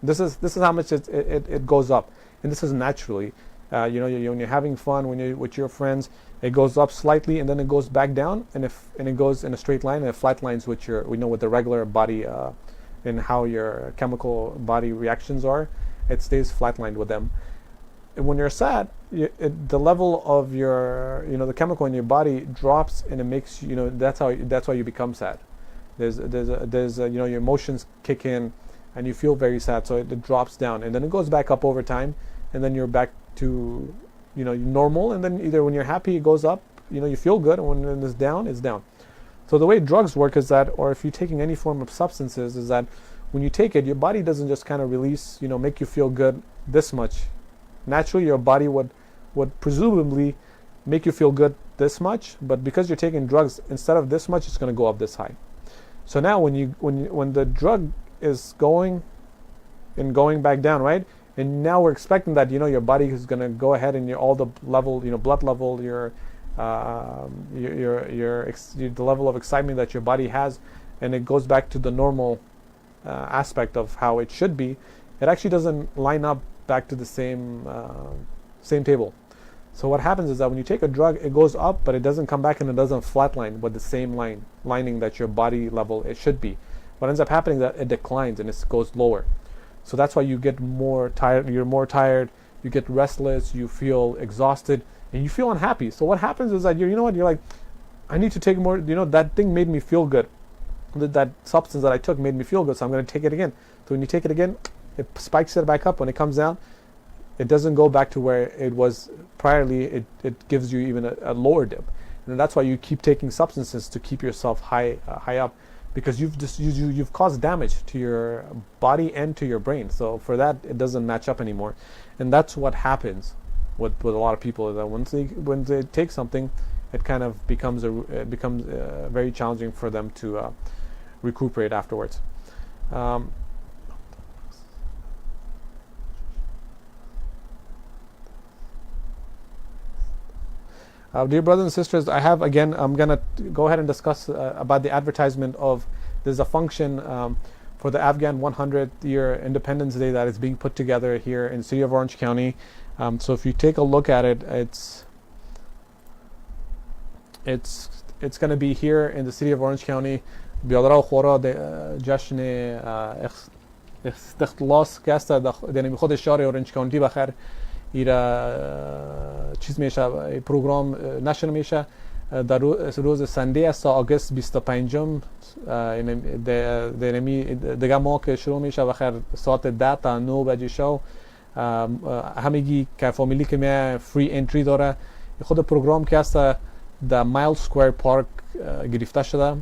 This is how much it goes up, and this is naturally. when you're having fun, when you're with your friends, it goes up slightly and then it goes back down, and it goes in a straight line, and it flat lines with with the regular body and how your chemical body reactions are. It stays flatlined with them. And when you're sad, the level of your the chemical in your body drops, and it makes that's why you become sad. There's your emotions kick in, and you feel very sad, so it drops down, and then it goes back up over time, and then you're back to normal, and then either when you're happy it goes up, you feel good, and when it's down, it's down. So the way drugs work is that, or if you're taking any form of substances, is that when you take it, your body doesn't just kind of release, make you feel good this much. Naturally, your body would presumably make you feel good this much, but because you're taking drugs, instead of this much, it's going to go up this high. So now when the drug is going back down, right? And now we're expecting that your body is going to go ahead and all the level, blood level, the level of excitement that your body has, and it goes back to the normal aspect of how it should be. It actually doesn't line up back to the same table. So what happens is that when you take a drug, it goes up, but it doesn't come back and it doesn't flatline with the same lining that your body level it should be. What ends up happening is that it declines and it goes lower. So that's why you get more tired. You're more tired. You get restless. You feel exhausted, and you feel unhappy. So what happens is that you're like, I need to take more. That thing made me feel good. That substance that I took made me feel good, so I'm going to take it again. So when you take it again, it spikes it back up. When it comes down, it doesn't go back to where it was priorly. It gives you even a lower dip, and that's why you keep taking substances to keep yourself high up, because you've caused damage to your body and to your brain. So for that, it doesn't match up anymore, and that's what happens with a lot of people. Is that when they take something, it kind of becomes very challenging for them to recuperate afterwards. Dear brothers and sisters, I'm going to go ahead and discuss about the advertisement of, there's a function for the Afghan 100th year Independence Day that is being put together here in the city of Orange County. So if you take a look at it, it's going to be here in the city of Orange County. بیادرها خورا جشن استخلاص که است در خود شهر اورنج کانتی بخیر چیز میشه، پروگرام نشر میشه در روز سنده است، آگوست 25 دیگه ما که شروع میشه بخیر ساعت 10 تا 9 بجه شو. همگی که فامیلی که میه فری انتری داره. خود پروگرام که است در مایل سکویر پارک گرفته شده.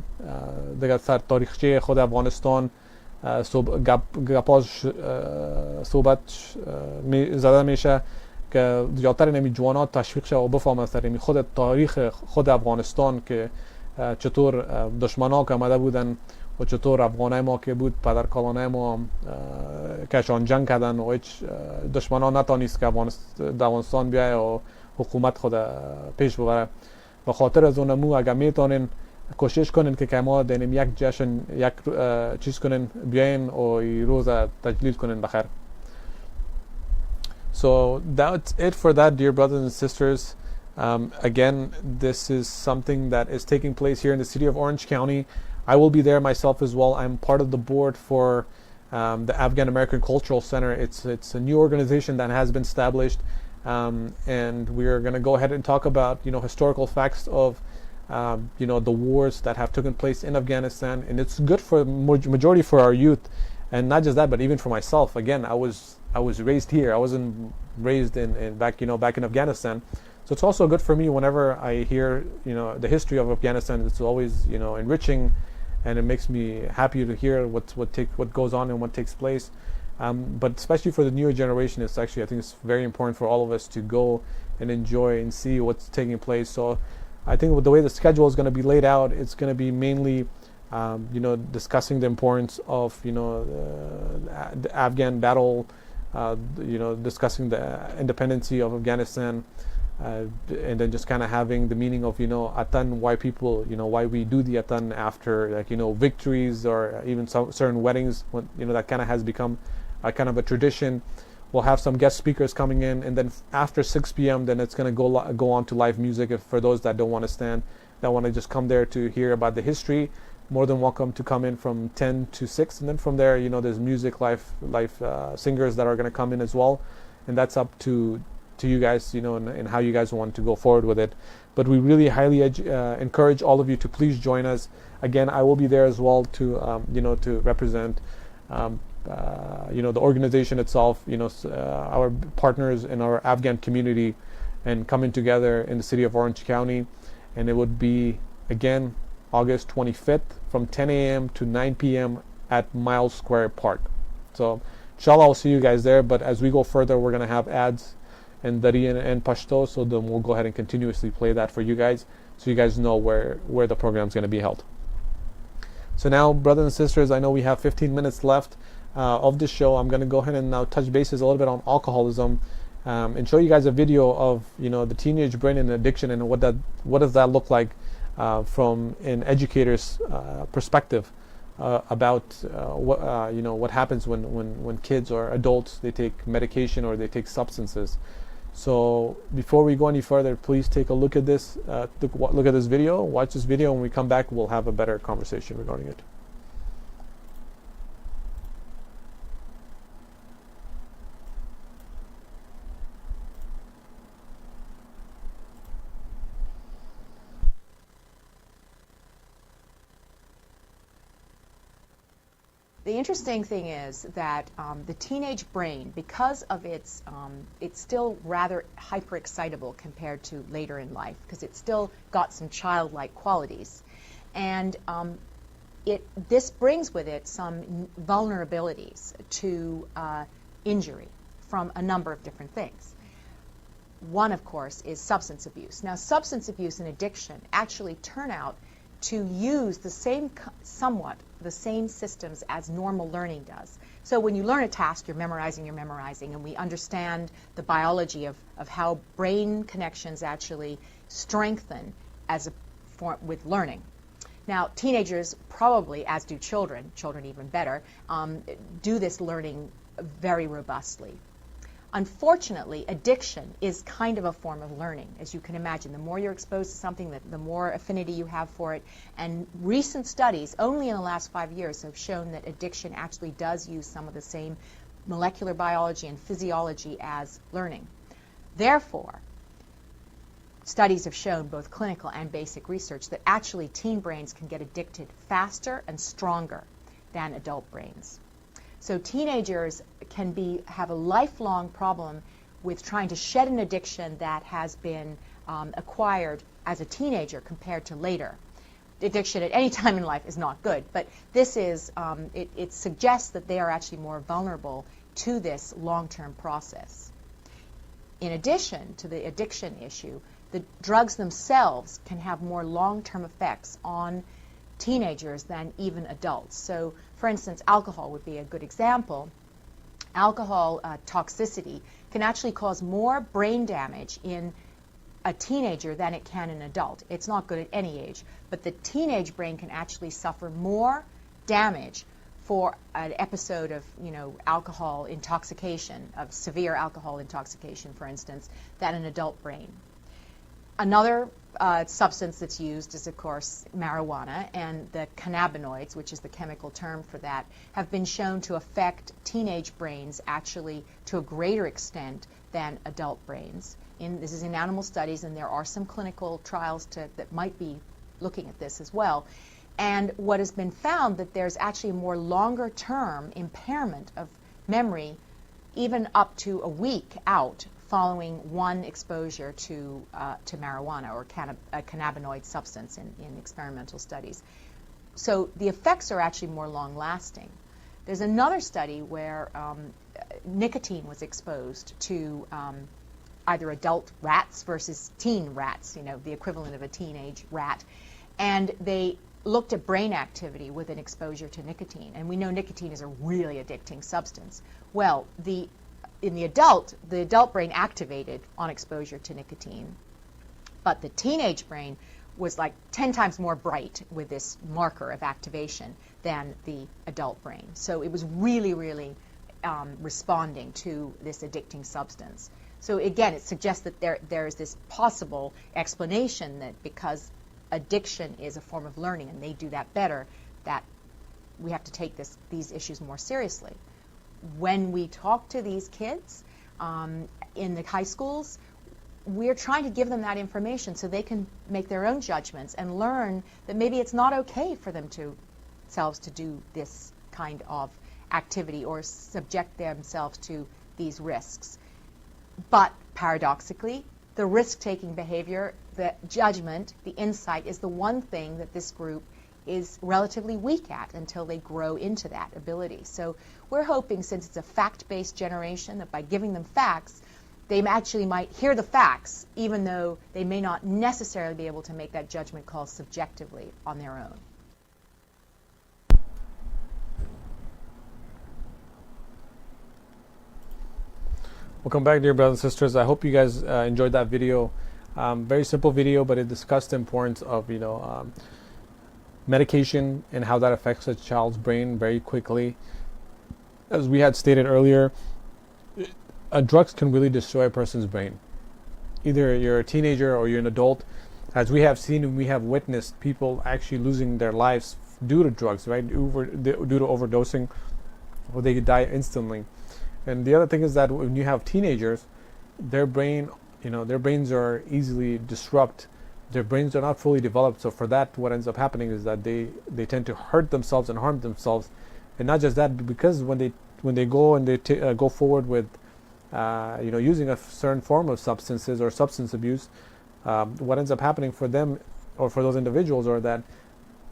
دیگه سر تاریخچه خود افغانستان گپاش صحبت زده میشه که زیادتر نمی جوانات تشویق شه و بفهمن سر خود تاریخ خود افغانستان که چطور دشمنا که آمده بودن و چطور افغانای ما که بود پدر کالانای ما کشان جنگ کردن و هیچ دشمنا نتانست که افغانستان بیای و حکومت خود پیش ببره. به خاطر از اون مو اگر میتونین کوشش کنین که ما دینیم یک جشن یک چیز کنین بیاین و روز تجلیل کنین بخیر. So that's it for that, dear brothers and sisters. Again, this is something that is taking place here in the city of Orange County. I will be there myself as well. I'm part of the board for the Afghan American Cultural Center. It's a new organization that has been established, and we are going to go ahead and talk about historical facts of the wars that have taken place in Afghanistan, and it's good for majority for our youth, and not just that, but even for myself. Again, I was raised here. I wasn't raised in back in Afghanistan, so it's also good for me whenever I hear the history of Afghanistan. It's always enriching, and it makes me happy to hear what goes on and what takes place. But especially for the newer generation, I think it's very important for all of us to go and enjoy and see what's taking place. So I think with the way the schedule is going to be laid out, it's going to be mainly discussing the importance of the Afghan battle, discussing the independency of Afghanistan, and then just kind of having the meaning of Atan, why people why we do the Atan after victories or even some certain weddings, when that kind of has become a kind of a tradition, We'll have some guest speakers coming in, and then after 6 p.m. then it's going to go on to live music. If for those that don't want to stand, that want to just come there to hear about the history, more than welcome to come in from 10 to 6, and then from there, there's music, live singers that are going to come in as well, and that's up to you guys, and how you guys want to go forward with it. But we really highly encourage all of you to please join us. Again, I will be there as well to to represent the organization itself, our partners in our Afghan community, and coming together in the city of Orange County. And it would be, again, August 25th from 10 a.m. to 9 p.m. at Miles Square Park. So inshallah, I'll see you guys there. But as we go further, we're going to have ads in Dari and Pashto, so then we'll go ahead and continuously play that for you guys, so you guys know where the program is going to be held. So now, brothers and sisters, I know we have 15 minutes left of this show. I'm going to go ahead and now touch bases a little bit on alcoholism, and show you guys a video of the teenage brain and addiction, and what does that look like from an educator's perspective about what happens when kids or adults, they take medication or they take substances. So before we go any further, please take a look at this. Look at this video. Watch this video. When we come back, we'll have a better conversation regarding it. The interesting thing is that the teenage brain, because of it's still rather hyper-excitable compared to later in life, because it's still got some childlike qualities. And this brings with it some vulnerabilities to injury from a number of different things. One, of course, is substance abuse. Now, substance abuse and addiction actually turn out to use somewhat the same systems as normal learning does. So when you learn a task, you're memorizing, and we understand the biology of how brain connections actually strengthen with learning. Now, teenagers probably, as do children even better, do this learning very robustly. Unfortunately, addiction is kind of a form of learning, as you can imagine. The more you're exposed to something, the more affinity you have for it. And recent studies, only in the last 5 years, have shown that addiction actually does use some of the same molecular biology and physiology as learning. Therefore, studies have shown, both clinical and basic research, that actually teen brains can get addicted faster and stronger than adult brains. So teenagers can have a lifelong problem with trying to shed an addiction that has been acquired as a teenager compared to later. Addiction at any time in life is not good, but this is, it suggests that they are actually more vulnerable to this long-term process. In addition to the addiction issue, the drugs themselves can have more long-term effects on teenagers than even adults. So, for instance, alcohol would be a good example. Alcohol toxicity can actually cause more brain damage in a teenager than it can an adult. It's not good at any age, but the teenage brain can actually suffer more damage for an episode of, alcohol intoxication, of severe alcohol intoxication, for instance, than an adult brain. Another substance that's used is, of course, marijuana, and the cannabinoids, which is the chemical term for that, have been shown to affect teenage brains actually to a greater extent than adult brains. This is in animal studies, and there are some clinical trials that might be looking at this as well. And what has been found that there's actually a more longer-term impairment of memory, even up to a week out following one exposure to marijuana or a cannabinoid substance in experimental studies. So the effects are actually more long-lasting. There's another study where nicotine was exposed to either adult rats versus teen rats, the equivalent of a teenage rat, and they looked at brain activity with an exposure to nicotine. And we know nicotine is a really addicting substance. Well, in the adult brain activated on exposure to nicotine, but the teenage brain was like 10 times more bright with this marker of activation than the adult brain. So it was really, really responding to this addicting substance. So again, it suggests that there is this possible explanation that because addiction is a form of learning and they do that better, that we have to take these issues more seriously. When we talk to these kids in the high schools, we're trying to give them that information so they can make their own judgments and learn that maybe it's not okay for themselves to do this kind of activity or subject themselves to these risks. But paradoxically, the risk-taking behavior, the judgment, the insight is the one thing that this group is relatively weak at until they grow into that ability. So we're hoping, since it's a fact-based generation, that by giving them facts, they actually might hear the facts, even though they may not necessarily be able to make that judgment call subjectively on their own. Welcome back, dear brothers and sisters. I hope you guys enjoyed that video. Very simple video, but it discussed the importance of medication and how that affects a child's brain very quickly. As we had stated earlier, drugs can really destroy a person's brain. Either you're a teenager or you're an adult. As we have seen and we have witnessed people actually losing their lives due to drugs, right? Due to overdosing, or they die instantly. And the other thing is that when you have teenagers, their brains are easily disrupted. Their brains are not fully developed. So for that, what ends up happening is that they tend to hurt themselves and harm themselves. And not just that, but because when they go and they go forward with using a certain form of substances or substance abuse, what ends up happening for them or for those individuals are that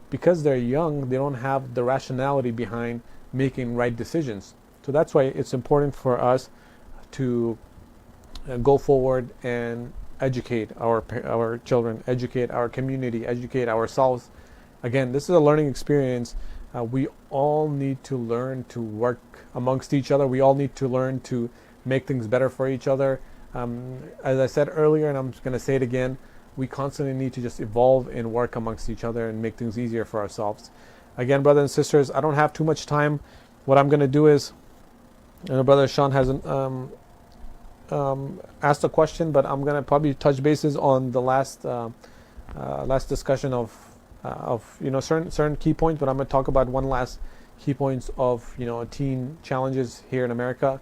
because they're young, they don't have the rationality behind making right decisions. So that's why it's important for us to go forward and educate our children, educate our community, educate ourselves. Again, this is a learning experience. We all need to learn to work amongst each other. We all need to learn to make things better for each other. As I said earlier, and I'm just going to say it again, we constantly need to just evolve and work amongst each other and make things easier for ourselves. Again, brothers and sisters, I don't have too much time. What I'm going to do is, Brother Sean hasn't asked a question, but I'm going to probably touch bases on the last discussion of certain key points. But I'm going to talk about one last key points of teen challenges here in America,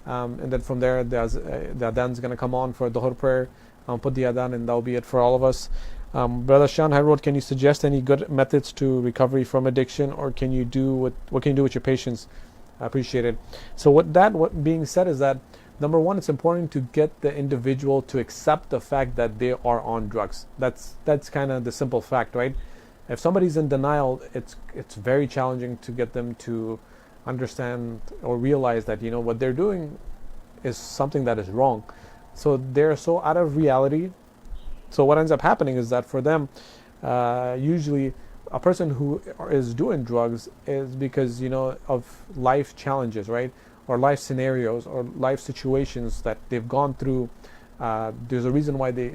and then from there, the adhan's going to come on for Dhuhr prayer. I'll put the adhan, and that'll be it for all of us. Brother Sean Harrod, can you suggest any good methods to recovery from addiction, or what can you do with your patients? I appreciate it. So what being said is that, number one, it's important to get the individual to accept the fact that they are on drugs. That's kind of the simple fact, right? If somebody's in denial, it's very challenging to get them to understand or realize that what they're doing is something that is wrong. So they're so out of reality. So what ends up happening is that for them, usually a person who is doing drugs is because of life challenges, right? Or life scenarios or life situations that they've gone through. There's a reason why they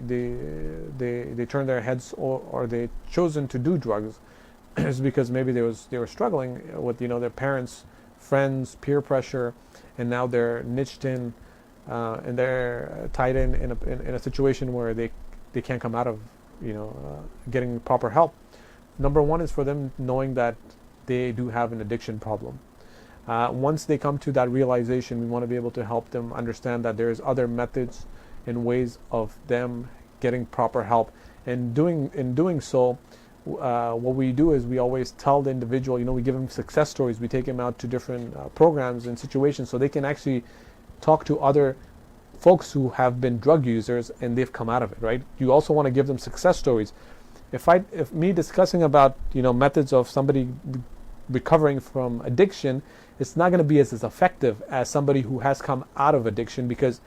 turn their heads or they chosen to do drugs. Is because maybe they were struggling with their parents, friends, peer pressure, and now they're niched in and they're tied in a situation where they can't come out of getting proper help. Number one is for them knowing that they do have an addiction problem. Once they come to that realization, we want to be able to help them understand that there's other methods and ways of them getting proper help. And in doing so, what we do is we always tell the individual, we give them success stories. We take them out to different programs and situations so they can actually talk to other folks who have been drug users and they've come out of it, right? You also want to give them success stories. If me discussing about methods of somebody recovering from addiction, it's not going to be as effective as somebody who has come out of addiction, because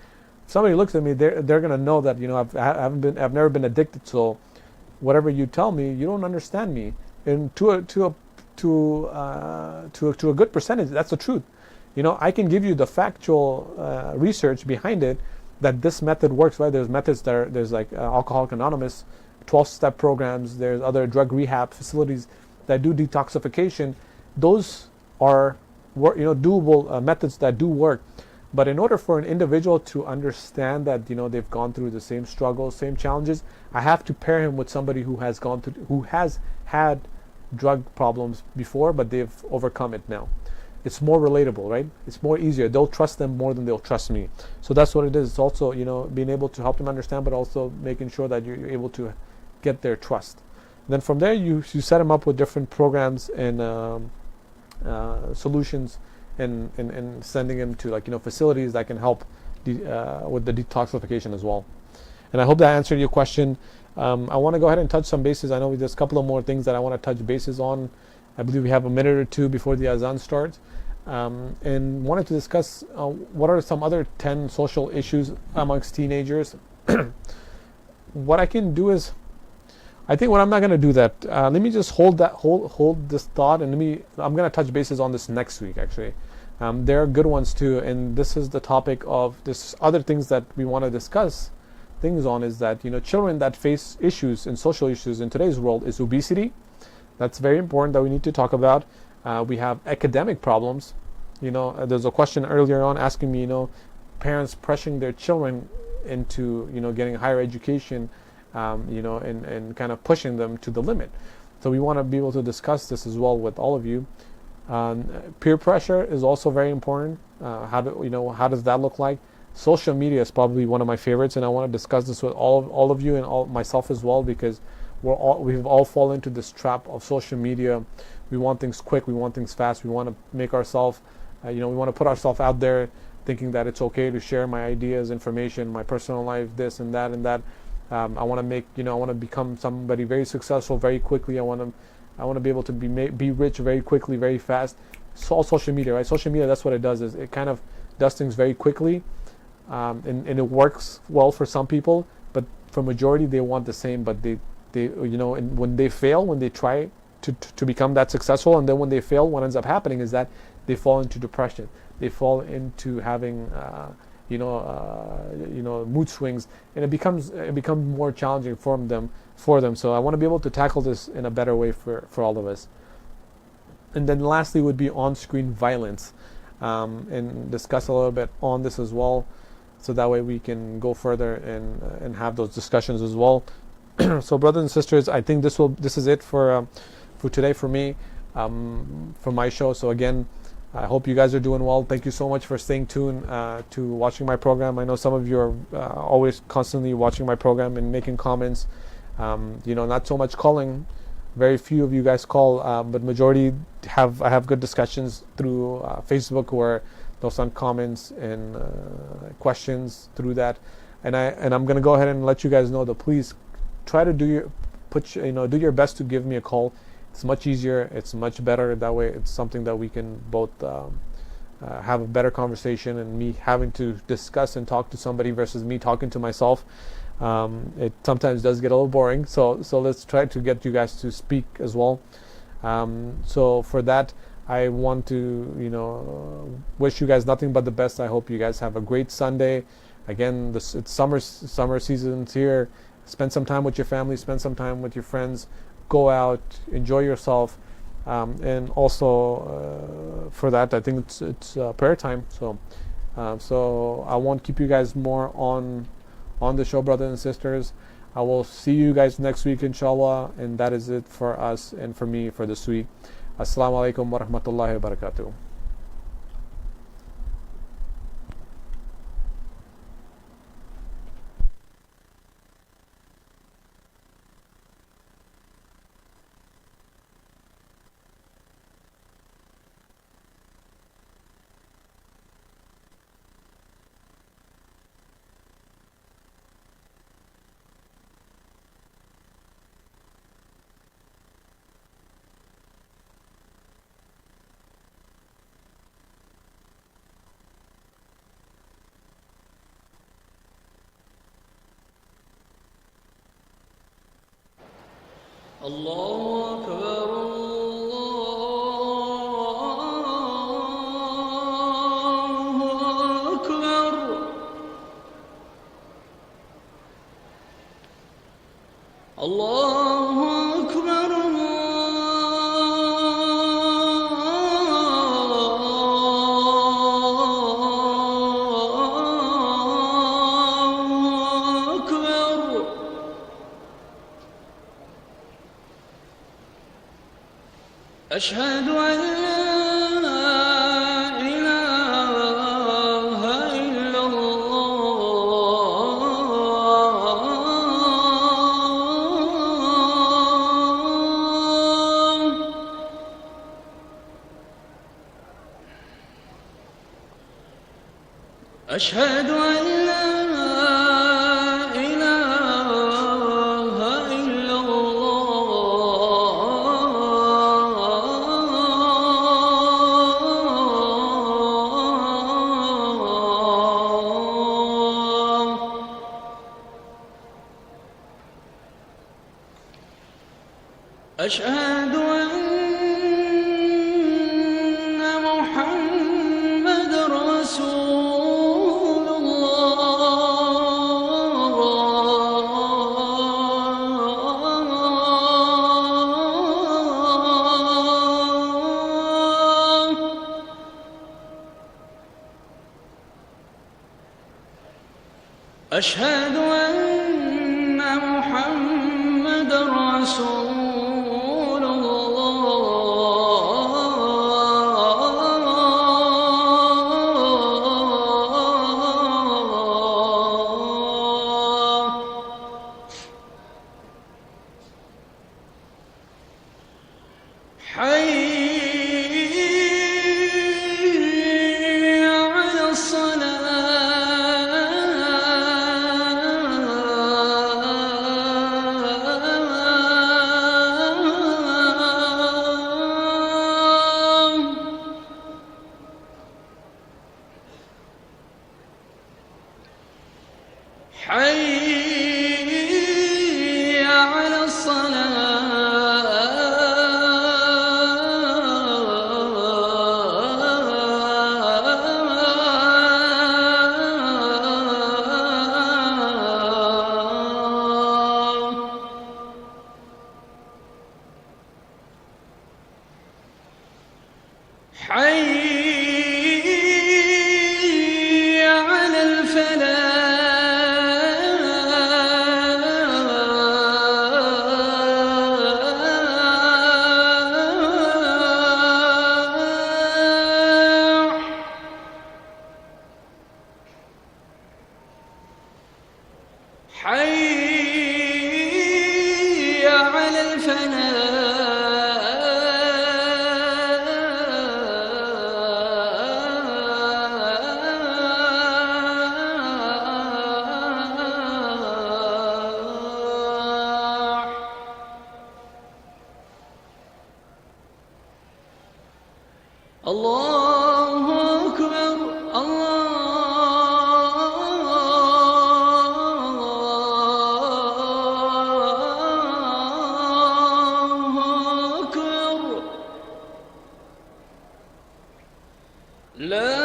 if somebody looks at me, they're going to know that I've never been addicted, so whatever you tell me, you don't understand me. And to a good percentage, that's the truth. I can give you the factual research behind it that this method works, right? There's methods there's like Alcoholics Anonymous, 12-step programs, there's other drug rehab facilities that do detoxification. Those are doable methods that do work. But in order for an individual to understand that they've gone through the same struggles, same challenges, I have to pair him with somebody who has had drug problems before, but they've overcome it now. It's more relatable, right? It's more easier. They'll trust them more than they'll trust me. So that's what it is. It's also being able to help them understand, but also making sure that you're able to get their trust. And then from there, you set them up with different programs and solutions, and sending them to facilities that can help with the detoxification as well. And I hope that answered your question. I want to go ahead and touch some bases. I know there's a couple of more things that I want to touch bases on. I believe we have a minute or two before the azan starts, and wanted to discuss what are some other 10 social issues amongst teenagers. What I can do is, I'm not going to do that. Let me just hold this thought, and I'm going to touch bases on this next week. Actually, there are good ones too, and this is the topic of this other things that we want to discuss. Things on is that children that face issues and social issues in today's world is obesity. That's very important that we need to talk about. We have academic problems. There's a question earlier on asking me, parents pressuring their children into getting higher education, and kind of pushing them to the limit. So we want to be able to discuss this as well with all of you. Peer pressure is also very important. How does that look like? Social media is probably one of my favorites, and I want to discuss this with all of you and myself as well, because we've all fallen into this trap of social media. We want things quick, we want things fast, we want to make ourselves, we want to put ourselves out there, thinking that it's okay to share my ideas, information, my personal life, this and that and that. I want to become somebody very successful very quickly. I want to be able to be rich very quickly, very fast. It's all social media, right? Social media, that's what it does. Is it kind of does things very quickly, and it works well for some people, but for majority they want the same. But they and when they fail, when they try to become that successful, and then when they fail, what ends up happening is that they fall into depression. They fall into having mood swings, and it becomes more challenging for them. So I want to be able to tackle this in a better way for all of us. And then lastly would be on-screen violence, and discuss a little bit on this as well, so that way we can go further and have those discussions as well. So brothers and sisters, I think this is it for today for me, for my show. So again, I hope you guys are doing well. Thank you so much for staying tuned to watching my program. I know some of you are always constantly watching my program and making comments. Not so much calling. Very few of you guys call, but majority I have good discussions through Facebook, where they'll send comments and questions through that. And I'm going to go ahead and let you guys know that please try to do your best to give me a call. It's much easier. It's much better that way. It's something that we can both have a better conversation, and me having to discuss and talk to somebody versus me talking to myself. It sometimes does get a little boring. So let's try to get you guys to speak as well. So for that, I want to wish you guys nothing but the best. I hope you guys have a great Sunday. Again, it's summer season's here. Spend some time with your family. Spend some time with your friends. Go out, enjoy yourself, and also for that, I think it's prayer time. So I won't keep you guys more on the show, brothers and sisters. I will see you guys next week, inshallah, and that is it for us and for me for this week. Assalamu alaikum wa rahmatullahi wa barakatuh. الله أكبر الله أكبر الله أكبر الله أشهد أن لا إله إلا الله أشهد أن لا إله إلا الله أشهد أن محمد رسول الله أشهد أن محمد رسول الله حي على الصلاة حي على الصلاة حي على الفلاح حي على الفلاح الله أكبر الله أكبر لا